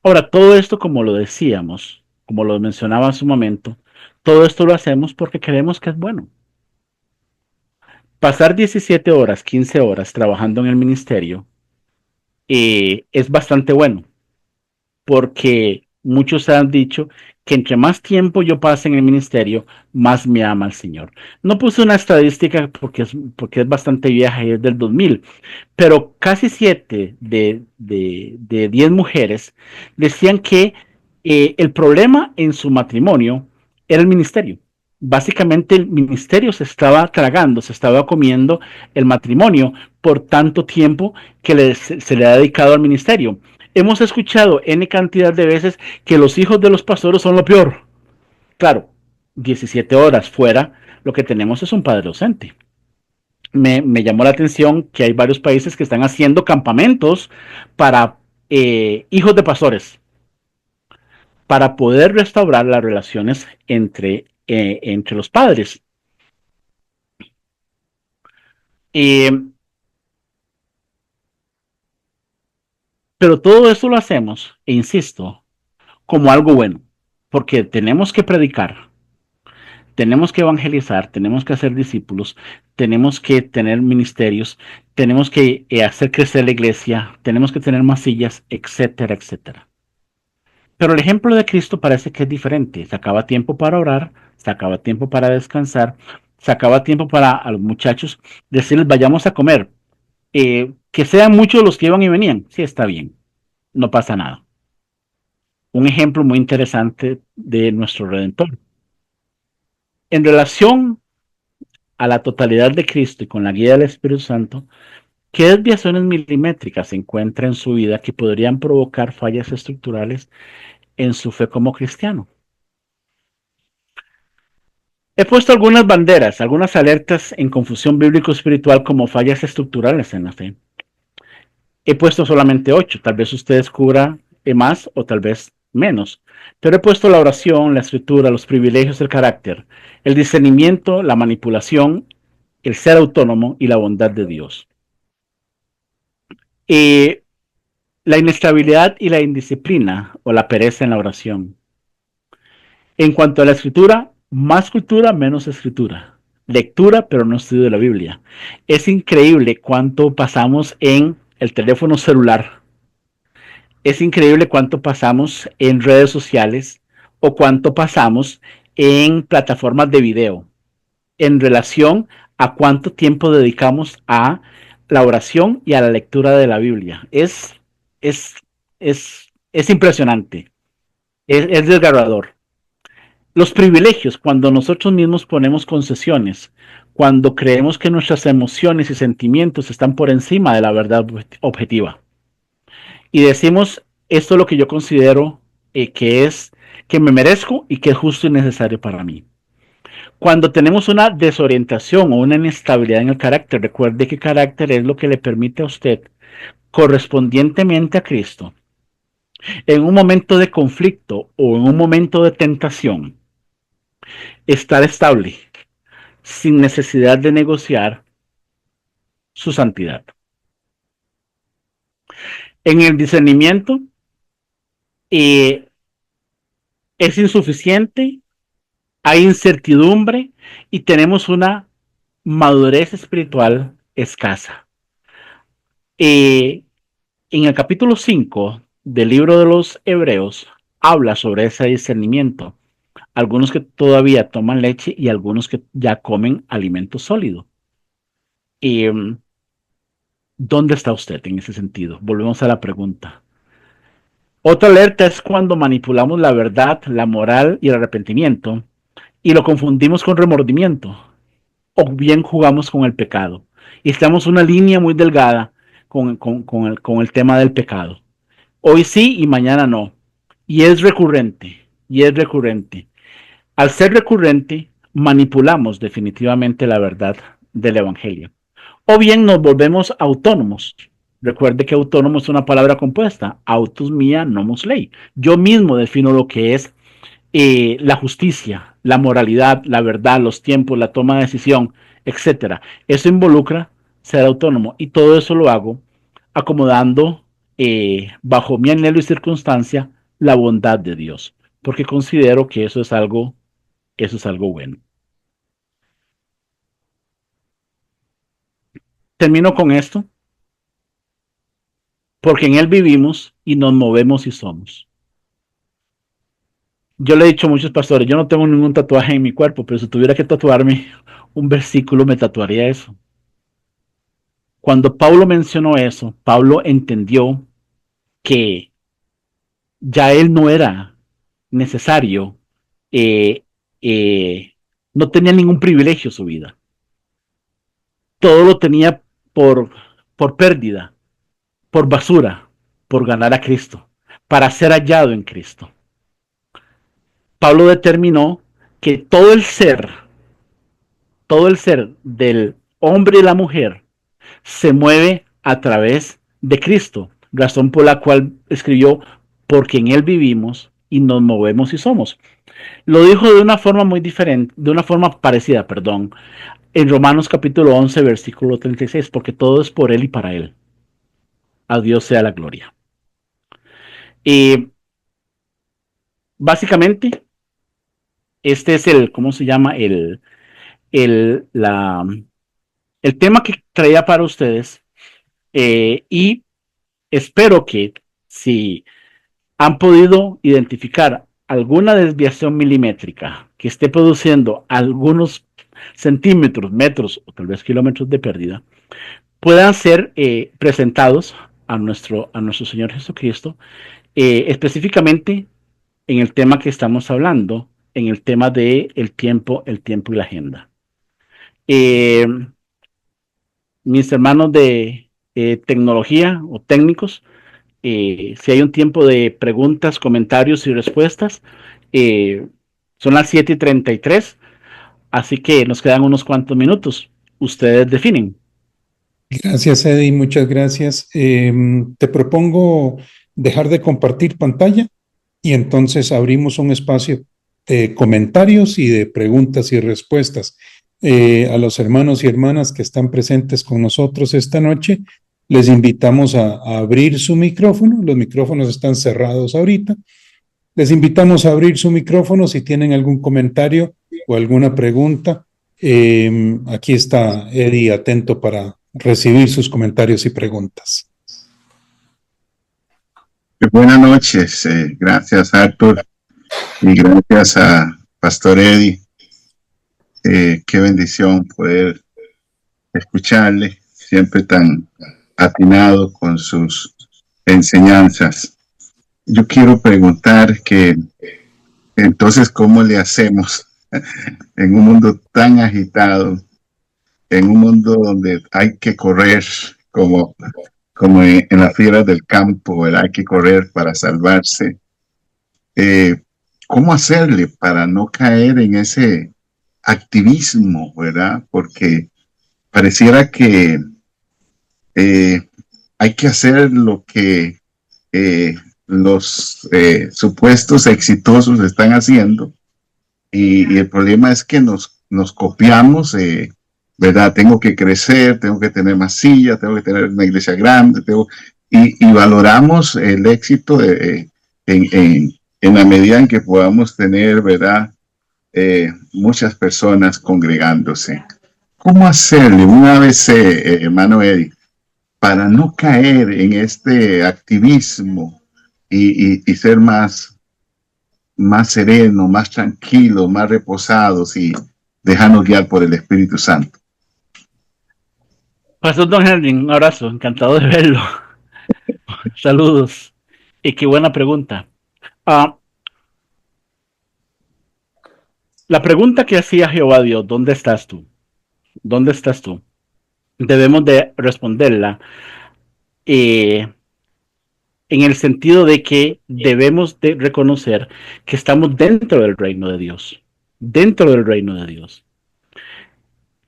Ahora, todo esto, como lo decíamos, como lo mencionaba hace un momento, todo esto lo hacemos porque creemos que es bueno. Pasar 17 horas, 15 horas trabajando en el ministerio es bastante bueno porque muchos han dicho que entre más tiempo yo pase en el ministerio, más me ama el Señor. No puse una estadística porque es bastante vieja y es del 2000, pero casi 7 de 10 mujeres decían que el problema en su matrimonio era el ministerio. Básicamente el ministerio se estaba tragando, se estaba comiendo el matrimonio por tanto tiempo que se le ha dedicado al ministerio. Hemos escuchado N cantidad de veces que los hijos de los pastores son lo peor. Claro, 17 horas fuera, lo que tenemos es un padre ausente. Me llamó la atención que hay varios países que están haciendo campamentos para hijos de pastores, para poder restaurar las relaciones entre los padres. Eh, Pero todo eso lo hacemos, e insisto, como algo bueno, porque tenemos que predicar, tenemos que evangelizar, tenemos que hacer discípulos, tenemos que tener ministerios, tenemos que hacer crecer la iglesia, tenemos que tener más sillas, etcétera, etcétera. Pero el ejemplo de Cristo parece que es diferente. Sacaba tiempo para orar, sacaba tiempo para descansar, sacaba tiempo para a los muchachos decirles vayamos a comer. Que sean muchos los que iban y venían. Sí, está bien, no pasa nada. Un ejemplo muy interesante de nuestro Redentor. En relación a la totalidad de Cristo y con la guía del Espíritu Santo, ¿qué desviaciones milimétricas se encuentra en su vida que podrían provocar fallas estructurales en su fe como cristiano? He puesto algunas banderas, algunas alertas en confusión bíblico-espiritual como fallas estructurales en la fe. He puesto solamente 8, tal vez usted descubra más o tal vez menos, pero he puesto la oración, la escritura, los privilegios del carácter, el discernimiento, la manipulación, el ser autónomo y la bondad de Dios. Eh, la inestabilidad y la indisciplina o la pereza en la oración. En cuanto a la escritura, más cultura, menos escritura. Lectura, pero no estudio de la Biblia. Es increíble cuánto pasamos en el teléfono celular. Es increíble cuánto pasamos en redes sociales o cuánto pasamos en plataformas de video en relación a cuánto tiempo dedicamos a la oración y a la lectura de la Biblia. Es, es impresionante, es desgarrador. Los privilegios, cuando nosotros mismos ponemos concesiones, cuando creemos que nuestras emociones y sentimientos están por encima de la verdad objetiva. Y decimos, esto es lo que yo considero que es, que me merezco y que es justo y necesario para mí. Cuando tenemos una desorientación o una inestabilidad en el carácter, recuerde que carácter es lo que le permite a usted, correspondientemente a Cristo, en un momento de conflicto o en un momento de tentación, estar estable, sin necesidad de negociar su santidad. En el discernimiento eh, es insuficiente, hay incertidumbre y tenemos una madurez espiritual escasa. Eh, en el capítulo 5 del libro de los Hebreos habla sobre ese discernimiento. Algunos que todavía toman leche y algunos que ya comen alimento sólido. Eh, ¿Dónde está usted en ese sentido? Volvemos a la pregunta. Otra alerta es cuando manipulamos la verdad, la moral y el arrepentimiento y lo confundimos con remordimiento o bien jugamos con el pecado. Y estamos una línea muy delgada con el tema del pecado. Hoy sí y mañana no. Y es recurrente, y es recurrente. Al ser recurrente, manipulamos definitivamente la verdad del Evangelio. O bien nos volvemos autónomos. Recuerde que autónomo es una palabra compuesta. Autos mía, nomos ley. Yo mismo defino lo que es la justicia, la moralidad, la verdad, los tiempos, la toma de decisión, etcétera. Eso involucra ser autónomo y todo eso lo hago acomodando bajo mi anhelo y circunstancia la bondad de Dios, porque considero que eso es algo bueno. Termino con esto, porque en Él vivimos y nos movemos y somos. Yo le he dicho a muchos pastores, yo no tengo ningún tatuaje en mi cuerpo, pero si tuviera que tatuarme un versículo, me tatuaría eso. Cuando Pablo mencionó eso, Pablo entendió que ya él no era necesario, eh, eh, no tenía ningún privilegio en su vida. Todo lo tenía por pérdida, por basura, por ganar a Cristo, para ser hallado en Cristo. Pablo determinó que todo el ser del hombre y la mujer se mueve a través de Cristo, razón por la cual escribió, porque en Él vivimos y nos movemos y somos. Lo dijo de una forma muy diferente, de una forma parecida, perdón, en Romanos capítulo 11, versículo 36, porque todo es por Él y para Él. A Dios sea la gloria. Eh, Básicamente, este es ¿cómo se llama? El, la, el tema que traía para ustedes. Y espero que si han podido identificar alguna desviación milimétrica que esté produciendo algunos centímetros, metros o tal vez kilómetros de pérdida, puedan ser presentados a nuestro Señor Jesucristo, específicamente en el tema que estamos hablando, en el tema de el tiempo y la agenda. Eh, Mis hermanos de tecnología o técnicos, si hay un tiempo de preguntas, comentarios y respuestas, eh, son las 7:33, así que nos quedan unos cuantos minutos. Ustedes definen. Gracias, Eddie, muchas gracias. Te propongo dejar de compartir pantalla y entonces abrimos un espacio de comentarios y de preguntas y respuestas. A los hermanos y hermanas que están presentes con nosotros esta noche, les invitamos a abrir su micrófono. Los micrófonos están cerrados ahorita. Les invitamos a abrir su micrófono si tienen algún comentario o alguna pregunta. Aquí está Eddie atento para recibir sus comentarios y preguntas. Buenas noches, gracias Arthur y gracias a Pastor Eddie. Qué bendición poder escucharle, siempre tan atinado con sus enseñanzas. Yo quiero preguntar que entonces, ¿cómo le hacemos en un mundo tan agitado, en un mundo donde hay que correr como en las fieras del campo, ¿verdad? Hay que correr para salvarse? ¿Cómo hacerle para no caer en ese activismo, verdad? Porque pareciera que hay que hacer lo que los supuestos exitosos están haciendo, y el problema es que nos copiamos, ¿verdad? Tengo que crecer, tengo que tener más sillas, tengo que tener una iglesia grande, y valoramos el éxito en la medida en que podamos tener, ¿verdad? Muchas personas congregándose. ¿Cómo hacerle una vez, hermano Eddie, para no caer en este activismo y ser más sereno, más tranquilo, más reposados y dejarnos guiar por el Espíritu Santo? Pastor Don Henry, un abrazo, encantado de verlo. Saludos. Y qué buena pregunta. Ah, la pregunta que hacía Jehová Dios, ¿dónde estás tú? ¿Dónde estás tú? Debemos de responderla eh, en el sentido de que debemos de reconocer que estamos dentro del reino de Dios, dentro del reino de Dios.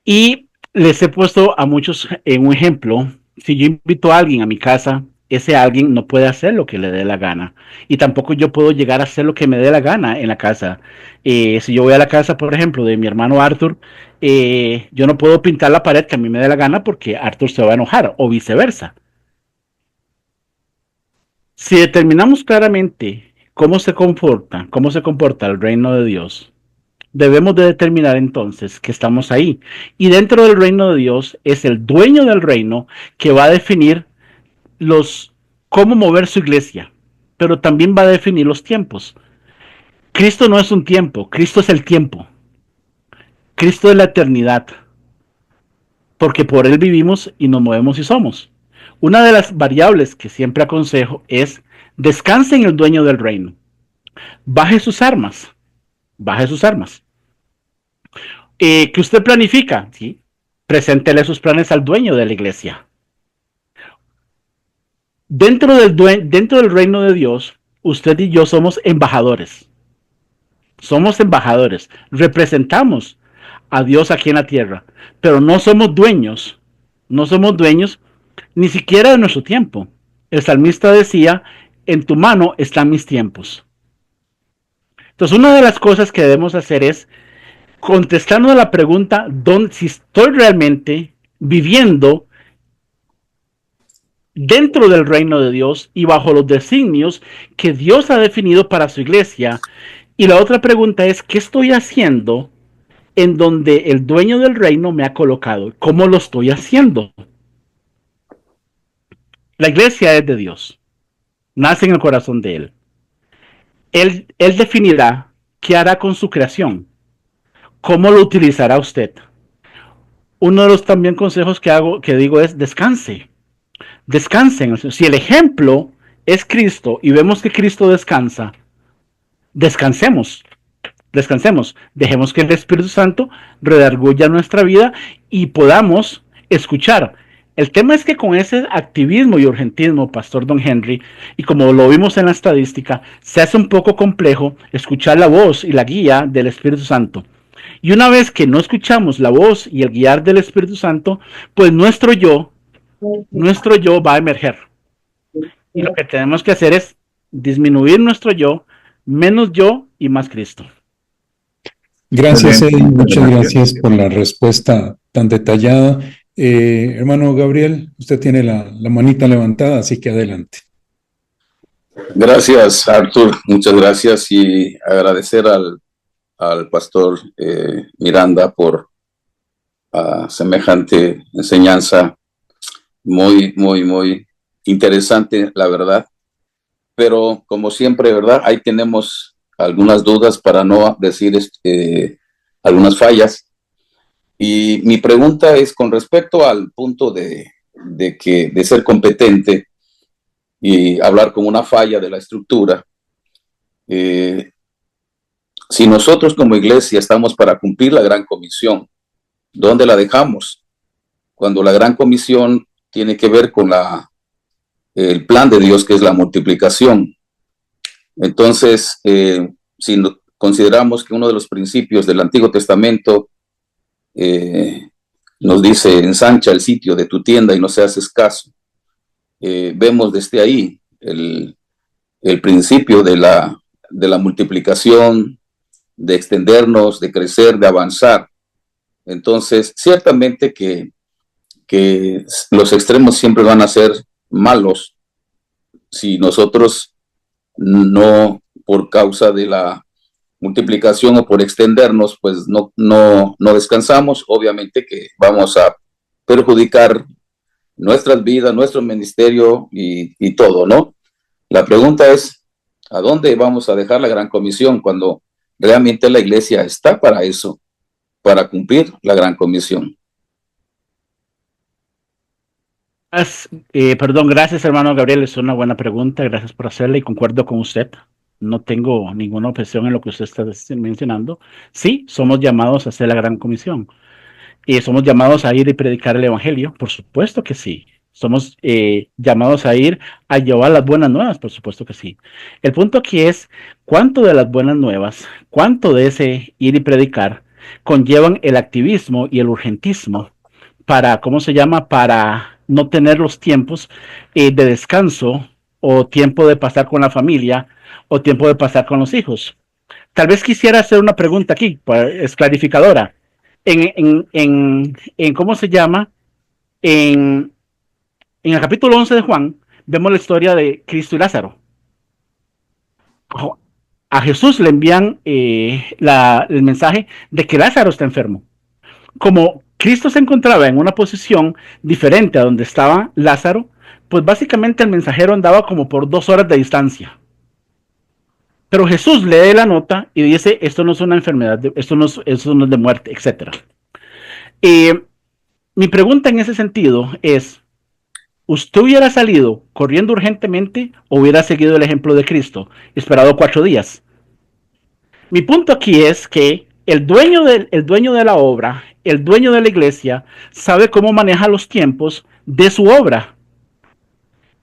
Y les he puesto a muchos en un ejemplo. Si yo invito a alguien a mi casa, ese alguien no puede hacer lo que le dé la gana. Y tampoco yo puedo llegar a hacer lo que me dé la gana en la casa. Si yo voy a la casa, por ejemplo, de mi hermano Arthur, yo no puedo pintar la pared que a mí me dé la gana porque Arthur se va a enojar o viceversa. Si determinamos claramente cómo se comporta el reino de Dios, debemos de determinar entonces que estamos ahí. Y dentro del reino de Dios es el dueño del reino que va a definir cómo mover su iglesia, pero también va a definir los tiempos. Cristo no es un tiempo, Cristo es el tiempo. Cristo es la eternidad, porque por Él vivimos y nos movemos y somos. Una de las variables que siempre aconsejo es descanse en el dueño del reino. Baje sus armas, baje sus armas. ¿Que usted planifica? ¿Sí? Preséntele sus planes al dueño de la iglesia. Dentro del reino de Dios, usted y yo somos embajadores. Somos embajadores. Representamos a Dios aquí en la tierra. Pero no somos dueños. No somos dueños ni siquiera de nuestro tiempo. El salmista decía, en tu mano están mis tiempos. Entonces, una de las cosas que debemos hacer es contestando a la pregunta, si estoy realmente viviendo dentro del reino de Dios y bajo los designios que Dios ha definido para su iglesia. Y la otra pregunta es, ¿qué estoy haciendo en donde el dueño del reino me ha colocado? ¿Cómo lo estoy haciendo? La iglesia es de Dios, nace en el corazón de Él. Él definirá qué hará con su creación, cómo lo utilizará usted. Uno de los también consejos que digo es descanse, descansen. Si el ejemplo es Cristo y vemos que Cristo descansa, descansemos, descansemos, dejemos que el Espíritu Santo redarguya nuestra vida y podamos escuchar. El tema es que con ese activismo y urgentismo, Pastor Don Henry, y como lo vimos en la estadística, se hace un poco complejo escuchar la voz y la guía del Espíritu Santo. Y una vez que no escuchamos la voz y el guiar del Espíritu Santo, pues nuestro yo va a emerger. Y lo que tenemos que hacer es disminuir nuestro yo, menos yo y más Cristo. Gracias, Excelente, Eddie. muchas Muchas gracias. gracias por la respuesta tan detallada. Hermano Gabriel, usted tiene la manita levantada, así que adelante. Gracias, Arthur. Muchas gracias y agradecer al pastor Miranda por semejante enseñanza. Muy, muy, muy interesante, la verdad. Pero como siempre, ¿verdad? Ahí tenemos algunas dudas para no decir algunas fallas. Y mi pregunta es con respecto al punto de ser competente y hablar como una falla de la estructura. Si nosotros como iglesia estamos para cumplir la gran comisión, ¿dónde la dejamos? Cuando la gran comisión tiene que ver con el plan de Dios, que es la multiplicación. Entonces, si consideramos que uno de los principios del Antiguo Testamento nos dice, ensancha el sitio de tu tienda y no seas escaso, vemos desde ahí el principio de la multiplicación, de extendernos, de crecer, de avanzar. Entonces, ciertamente que los extremos siempre van a ser malos si nosotros no, por causa de la multiplicación o por extendernos, pues no descansamos. Obviamente que vamos a perjudicar nuestras vidas, nuestro ministerio y todo, ¿no? La pregunta es, ¿a dónde vamos a dejar la gran comisión cuando realmente la iglesia está para eso, para cumplir la gran comisión? Perdón, gracias hermano Gabriel, es una buena pregunta, gracias por hacerla y concuerdo con usted. No tengo ninguna objeción en lo que usted está mencionando. Sí, somos llamados a hacer la gran comisión y somos llamados a ir y predicar el evangelio, por supuesto que sí. Somos llamados a ir a llevar las buenas nuevas, por supuesto que sí. El punto aquí es cuánto de las buenas nuevas, cuánto de ese ir y predicar conllevan el activismo y el urgentismo para, ¿cómo se llama? Para no tener los tiempos de descanso o tiempo de pasar con la familia o tiempo de pasar con los hijos. Tal vez quisiera hacer una pregunta aquí, es clarificadora. ¿Cómo se llama? En el capítulo 11 de Juan, vemos la historia de Cristo y Lázaro. A Jesús le envían el mensaje de que Lázaro está enfermo. Como Cristo se encontraba en una posición diferente a donde estaba Lázaro, pues básicamente el mensajero andaba como por 2 horas de distancia. Pero Jesús lee la nota y dice, esto no es una enfermedad, esto no es de muerte, etc. Mi pregunta en ese sentido es, ¿usted hubiera salido corriendo urgentemente o hubiera seguido el ejemplo de Cristo, esperado 4 días? Mi punto aquí es que el dueño de la obra, el dueño de la iglesia, sabe cómo maneja los tiempos de su obra.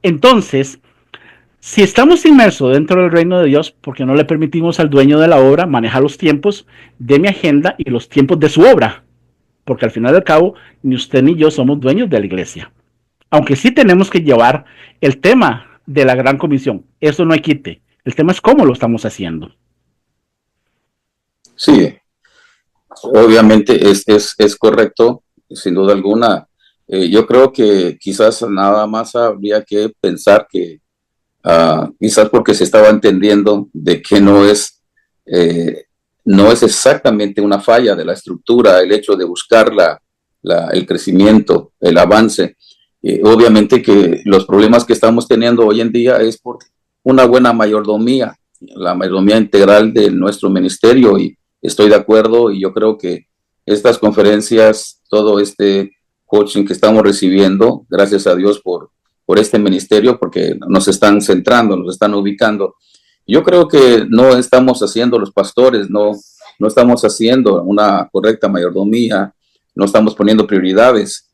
Entonces, si estamos inmersos dentro del reino de Dios, porque no le permitimos al dueño de la obra manejar los tiempos de mi agenda y los tiempos de su obra, porque al final del cabo, ni usted ni yo somos dueños de la iglesia. Aunque sí tenemos que llevar el tema de la gran comisión, eso no hay quite. El tema es cómo lo estamos haciendo. Sí, obviamente es correcto, sin duda alguna. Yo creo que quizás nada más habría que pensar que quizás porque se estaba entendiendo de que no es exactamente una falla de la estructura el hecho de buscar el crecimiento, el avance. Obviamente que los problemas que estamos teniendo hoy en día es por una buena mayordomía, la mayordomía integral de nuestro ministerio, y estoy de acuerdo, y yo creo que estas conferencias, todo este coaching que estamos recibiendo, gracias a Dios por este ministerio, porque nos están centrando, nos están ubicando. Yo creo que no estamos haciendo, los pastores, no estamos haciendo una correcta mayordomía, no estamos poniendo prioridades,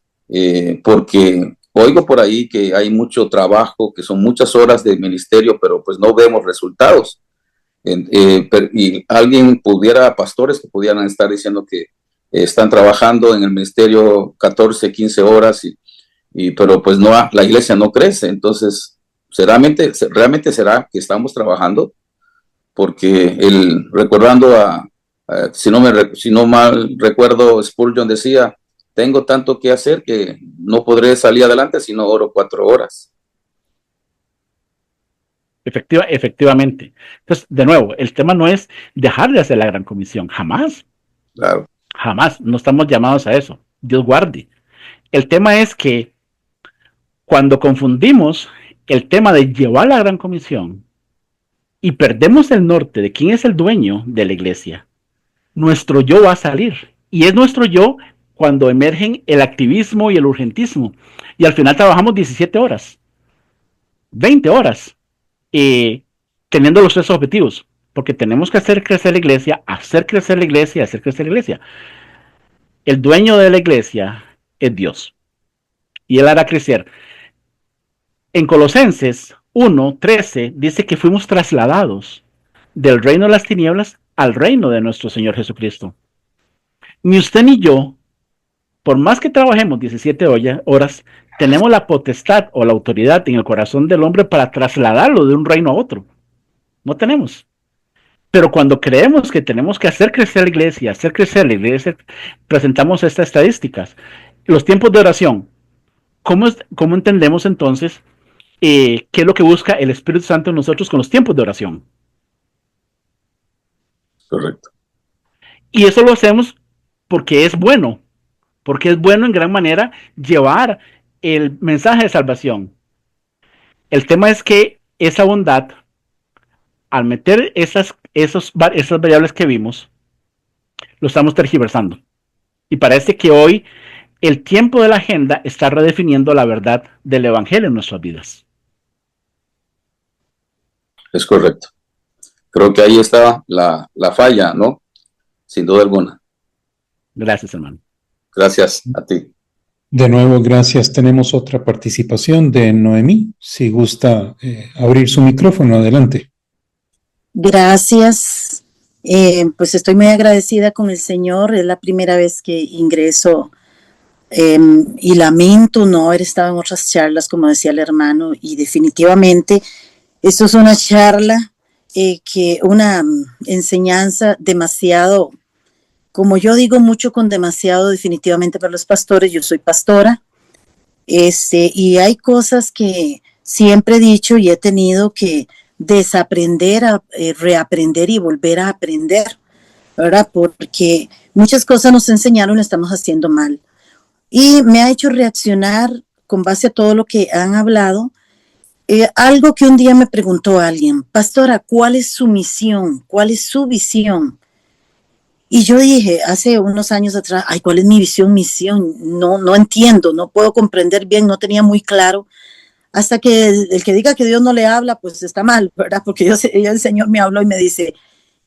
porque oigo por ahí que hay mucho trabajo, que son muchas horas de ministerio, pero pues no vemos resultados. Y alguien pastores que pudieran estar diciendo que están trabajando en el ministerio 14, 15 horas, pero pues no, la iglesia no crece. Entonces, realmente será que estamos trabajando, porque recordando si no mal recuerdo, Spurgeon decía: tengo tanto que hacer que no podré salir adelante si no oro 4 horas. Efectivamente. Entonces, de nuevo, el tema no es dejar de hacer la gran comisión, jamás. Claro. Jamás, no estamos llamados a eso. Dios guarde. El tema es que cuando confundimos el tema de llevar la gran comisión y perdemos el norte de quién es el dueño de la iglesia, nuestro yo va a salir. Y es nuestro yo cuando emergen el activismo y el urgentismo. Y al final trabajamos 17 horas, 20 horas, teniendo los 3 objetivos. Porque tenemos que hacer crecer la iglesia, hacer crecer la iglesia, hacer crecer la iglesia. El dueño de la iglesia es Dios. Y Él hará crecer. En Colosenses 1:13 dice que fuimos trasladados del reino de las tinieblas al reino de nuestro Señor Jesucristo. Ni usted ni yo, por más que trabajemos 17 horas, tenemos la potestad o la autoridad en el corazón del hombre para trasladarlo de un reino a otro. No tenemos. Pero cuando creemos que tenemos que hacer crecer la iglesia, presentamos estas estadísticas. Los tiempos de oración. ¿Cómo entendemos entonces qué es lo que busca el Espíritu Santo en nosotros con los tiempos de oración? Correcto. Y eso lo hacemos porque es bueno en gran manera llevar el mensaje de salvación. El tema es que esa bondad, al meter esas variables que vimos, lo estamos tergiversando. Y parece que hoy el tiempo de la agenda está redefiniendo la verdad del Evangelio en nuestras vidas. Es correcto. Creo que ahí está la falla, ¿no? Sin duda alguna. Gracias, hermano. Gracias a ti. De nuevo, gracias. Tenemos otra participación de Noemí. Si gusta abrir su micrófono, adelante. Gracias. Pues estoy muy agradecida con el Señor. Es la primera vez que ingreso y lamento no haber estado en otras charlas, como decía el hermano, y definitivamente esto es una charla, una enseñanza demasiado, como yo digo mucho con demasiado, definitivamente para los pastores. Yo soy pastora, y hay cosas que siempre he dicho y he tenido que desaprender, reaprender y volver a aprender, ¿verdad? Porque muchas cosas nos enseñaron y estamos haciendo mal. Y me ha hecho reaccionar con base a todo lo que han hablado. Algo que un día me preguntó alguien: pastora, ¿cuál es su misión? ¿Cuál es su visión? Y yo dije hace unos años atrás: ay, ¿cuál es mi visión? No entiendo, no puedo comprender bien, no tenía muy claro. Hasta que el que diga que Dios no le habla, pues está mal, ¿verdad? Porque el Señor me habló y me dice: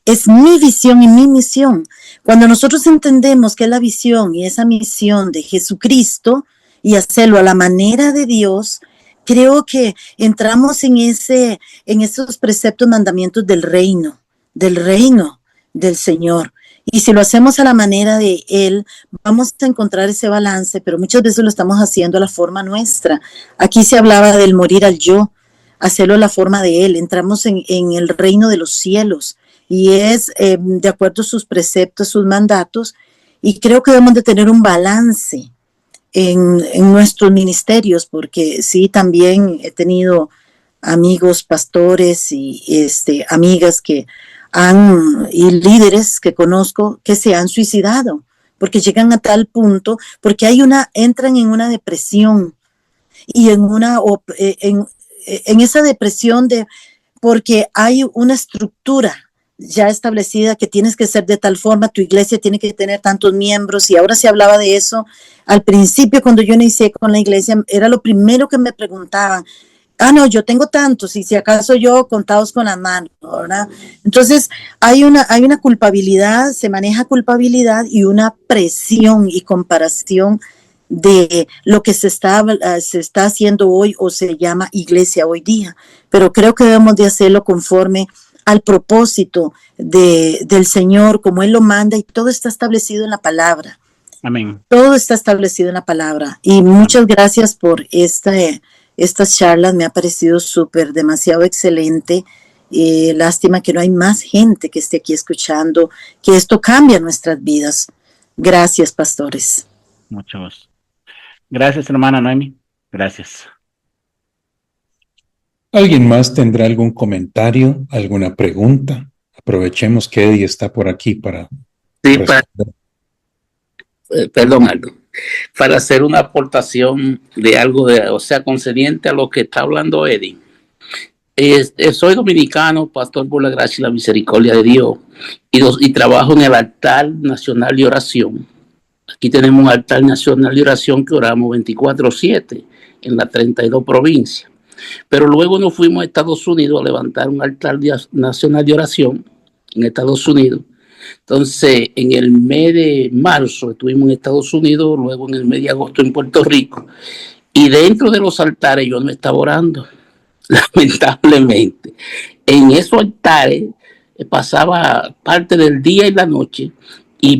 es mi visión y mi misión. Cuando nosotros entendemos que es la visión y esa misión de Jesucristo y hacerlo a la manera de Dios, creo que entramos en esos preceptos, mandamientos del reino del Señor. Y si lo hacemos a la manera de Él, vamos a encontrar ese balance, pero muchas veces lo estamos haciendo a la forma nuestra. Aquí se hablaba del morir al yo, hacerlo a la forma de Él. Entramos en el reino de los cielos y es de acuerdo a sus preceptos, sus mandatos, y creo que debemos de tener un balance en nuestros ministerios, porque sí, también he tenido amigos pastores y amigas y líderes que conozco que se han suicidado porque llegan a tal punto, porque entran en una depresión y en esa depresión porque hay una estructura ya establecida que tienes que ser de tal forma, tu iglesia tiene que tener tantos miembros, y ahora se hablaba de eso. Al principio, cuando yo inicié con la iglesia, era lo primero que me preguntaban. No, yo tengo tantos, y si acaso yo contados con las manos, ¿verdad? Entonces, hay una culpabilidad, se maneja culpabilidad y una presión y comparación de lo que se está haciendo hoy, o se llama iglesia hoy día. Pero creo que debemos de hacerlo conforme al propósito del Señor, como Él lo manda, y todo está establecido en la palabra. Amén. Todo está establecido en la palabra. Y muchas gracias por estas charlas, me ha parecido demasiado excelente. Lástima que no hay más gente que esté aquí escuchando, que esto cambia nuestras vidas. Gracias, pastores. Muchos. Gracias, hermana Noemi. Gracias. ¿Alguien más tendrá algún comentario, alguna pregunta? Aprovechemos que Eddie está por aquí para responder. Perdón, Aldo, para hacer una aportación de algo, consciente a lo que está hablando Eddie. Soy dominicano, pastor por la gracia y la misericordia de Dios, y trabajo en el altar nacional de oración. Aquí tenemos un altar nacional de oración que oramos 24/7 en las 32 provincias. Pero luego nos fuimos a Estados Unidos a levantar un altar nacional de oración en Estados Unidos. Entonces, en el mes de marzo estuvimos en Estados Unidos, luego en el mes de agosto en Puerto Rico, y dentro de los altares yo no estaba orando, lamentablemente. En esos altares pasaba parte del día y la noche, y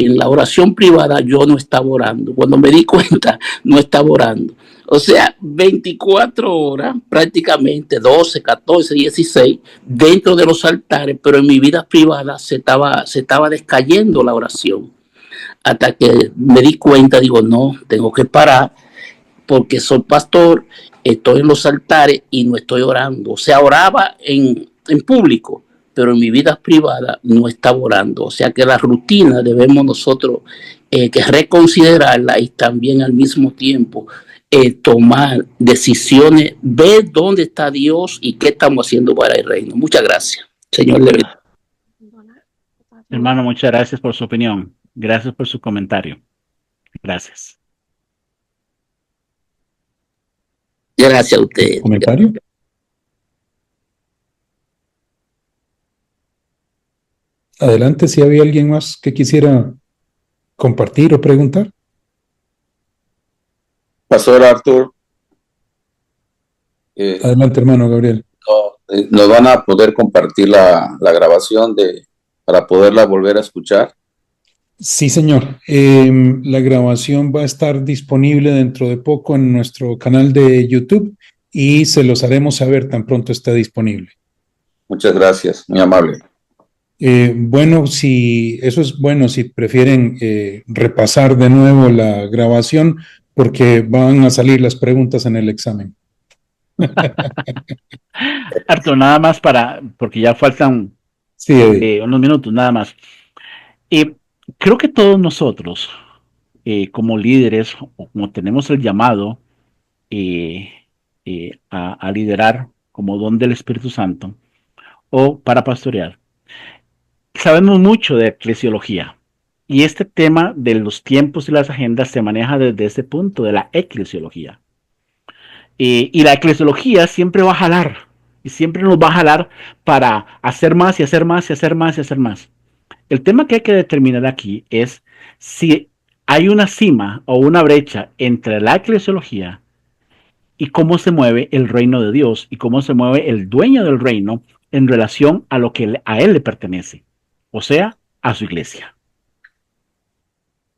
en la oración privada yo no estaba orando. Cuando me di cuenta, no estaba orando. O sea, 24 horas, prácticamente 12, 14, 16, dentro de los altares, pero en mi vida privada se estaba descayendo la oración. Hasta que me di cuenta, digo, no, tengo que parar, porque soy pastor, estoy en los altares y no estoy orando. O sea, oraba en público, pero en mi vida privada no estaba orando. O sea que la rutina debemos nosotros que reconsiderarla, y también al mismo tiempo tomar decisiones, ver dónde está Dios y qué estamos haciendo para el reino. Muchas gracias. Señor le bendiga. Hermano, muchas gracias por su opinión. Gracias por su comentario. Gracias. Gracias a usted. ¿Comentario? Adelante, si había alguien más que quisiera compartir o preguntar. Pastor Arthur, Adelante, hermano Gabriel. ¿nos van a poder compartir la grabación para poderla volver a escuchar? Sí, señor. La grabación va a estar disponible dentro de poco en nuestro canal de YouTube, y se los haremos saber tan pronto esté disponible. Muchas gracias, muy amable. Bueno, si prefieren repasar de nuevo la grabación, porque van a salir las preguntas en el examen. Arturo, nada más porque ya faltan unos minutos, nada más. Creo que todos nosotros, como líderes, o como tenemos el llamado a liderar como don del Espíritu Santo, o para pastorear, sabemos mucho de eclesiología. Y este tema de los tiempos y las agendas se maneja desde ese punto de la eclesiología. Y la eclesiología siempre va a jalar, y siempre nos va a jalar para hacer más y hacer más y hacer más y hacer más. El tema que hay que determinar aquí es si hay una cima o una brecha entre la eclesiología y cómo se mueve el reino de Dios, y cómo se mueve el dueño del reino en relación a lo que a él le pertenece, o sea, a su iglesia.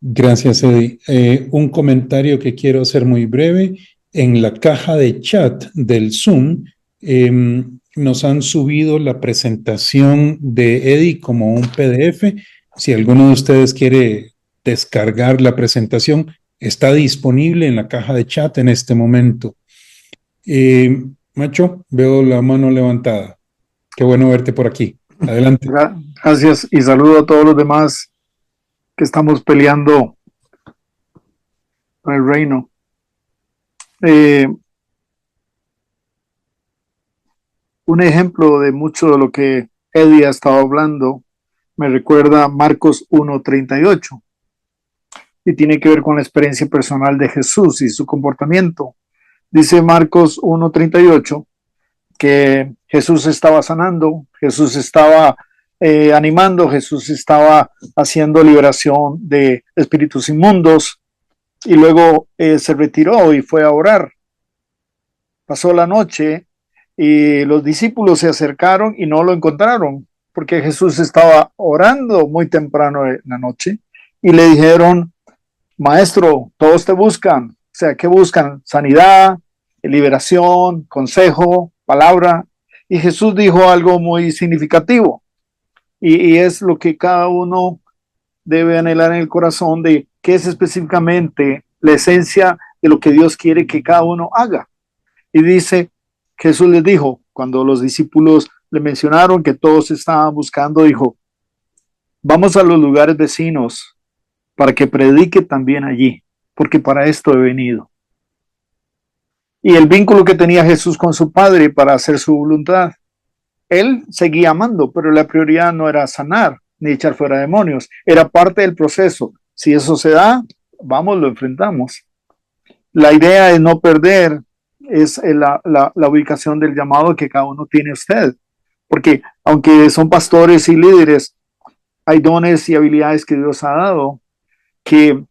Gracias, Eddie. Un comentario que quiero hacer muy breve. En la caja de chat del Zoom nos han subido la presentación de Eddie como un PDF. Si alguno de ustedes quiere descargar la presentación, está disponible en la caja de chat en este momento. Macho, veo la mano levantada. Qué bueno verte por aquí. Adelante. Gracias y saludo a todos los demás que estamos peleando por el reino. Un ejemplo de mucho de lo que Eddie ha estado hablando me recuerda a Marcos 1:38 y tiene que ver con la experiencia personal de Jesús y su comportamiento. Dice Marcos 1:38 que Jesús estaba sanando, Jesús estaba animando, Jesús estaba haciendo liberación de espíritus inmundos y luego se retiró y fue a orar. Pasó la noche y los discípulos se acercaron y no lo encontraron porque Jesús estaba orando muy temprano en la noche y le dijeron: Maestro, todos te buscan. O sea, ¿qué buscan? Sanidad, liberación, consejo, palabra. Y Jesús dijo algo muy significativo y es lo que cada uno debe anhelar en el corazón, de qué es específicamente la esencia de lo que Dios quiere que cada uno haga. Y dice, Jesús les dijo, cuando los discípulos le mencionaron que todos estaban buscando, dijo: vamos a los lugares vecinos para que predique también allí, porque para esto he venido. Y el vínculo que tenía Jesús con su Padre para hacer su voluntad. Él seguía amando, pero la prioridad no era sanar ni echar fuera demonios, era parte del proceso. Si eso se da, vamos, lo enfrentamos. La idea de no perder es la ubicación del llamado que cada uno tiene usted, porque aunque son pastores y líderes, hay dones y habilidades que Dios ha dado, que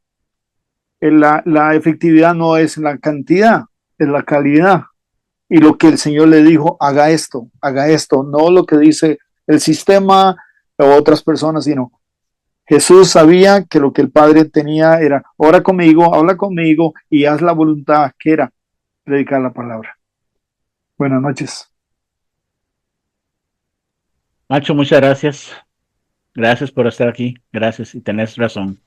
la efectividad no es la cantidad, es la calidad. Y lo que el Señor le dijo, haga esto, no lo que dice el sistema o otras personas, sino Jesús sabía que lo que el Padre tenía era: ora conmigo, habla conmigo y haz la voluntad, que era predicar la palabra. Buenas noches. Macho, muchas gracias. Gracias por estar aquí. Gracias y tenés razón.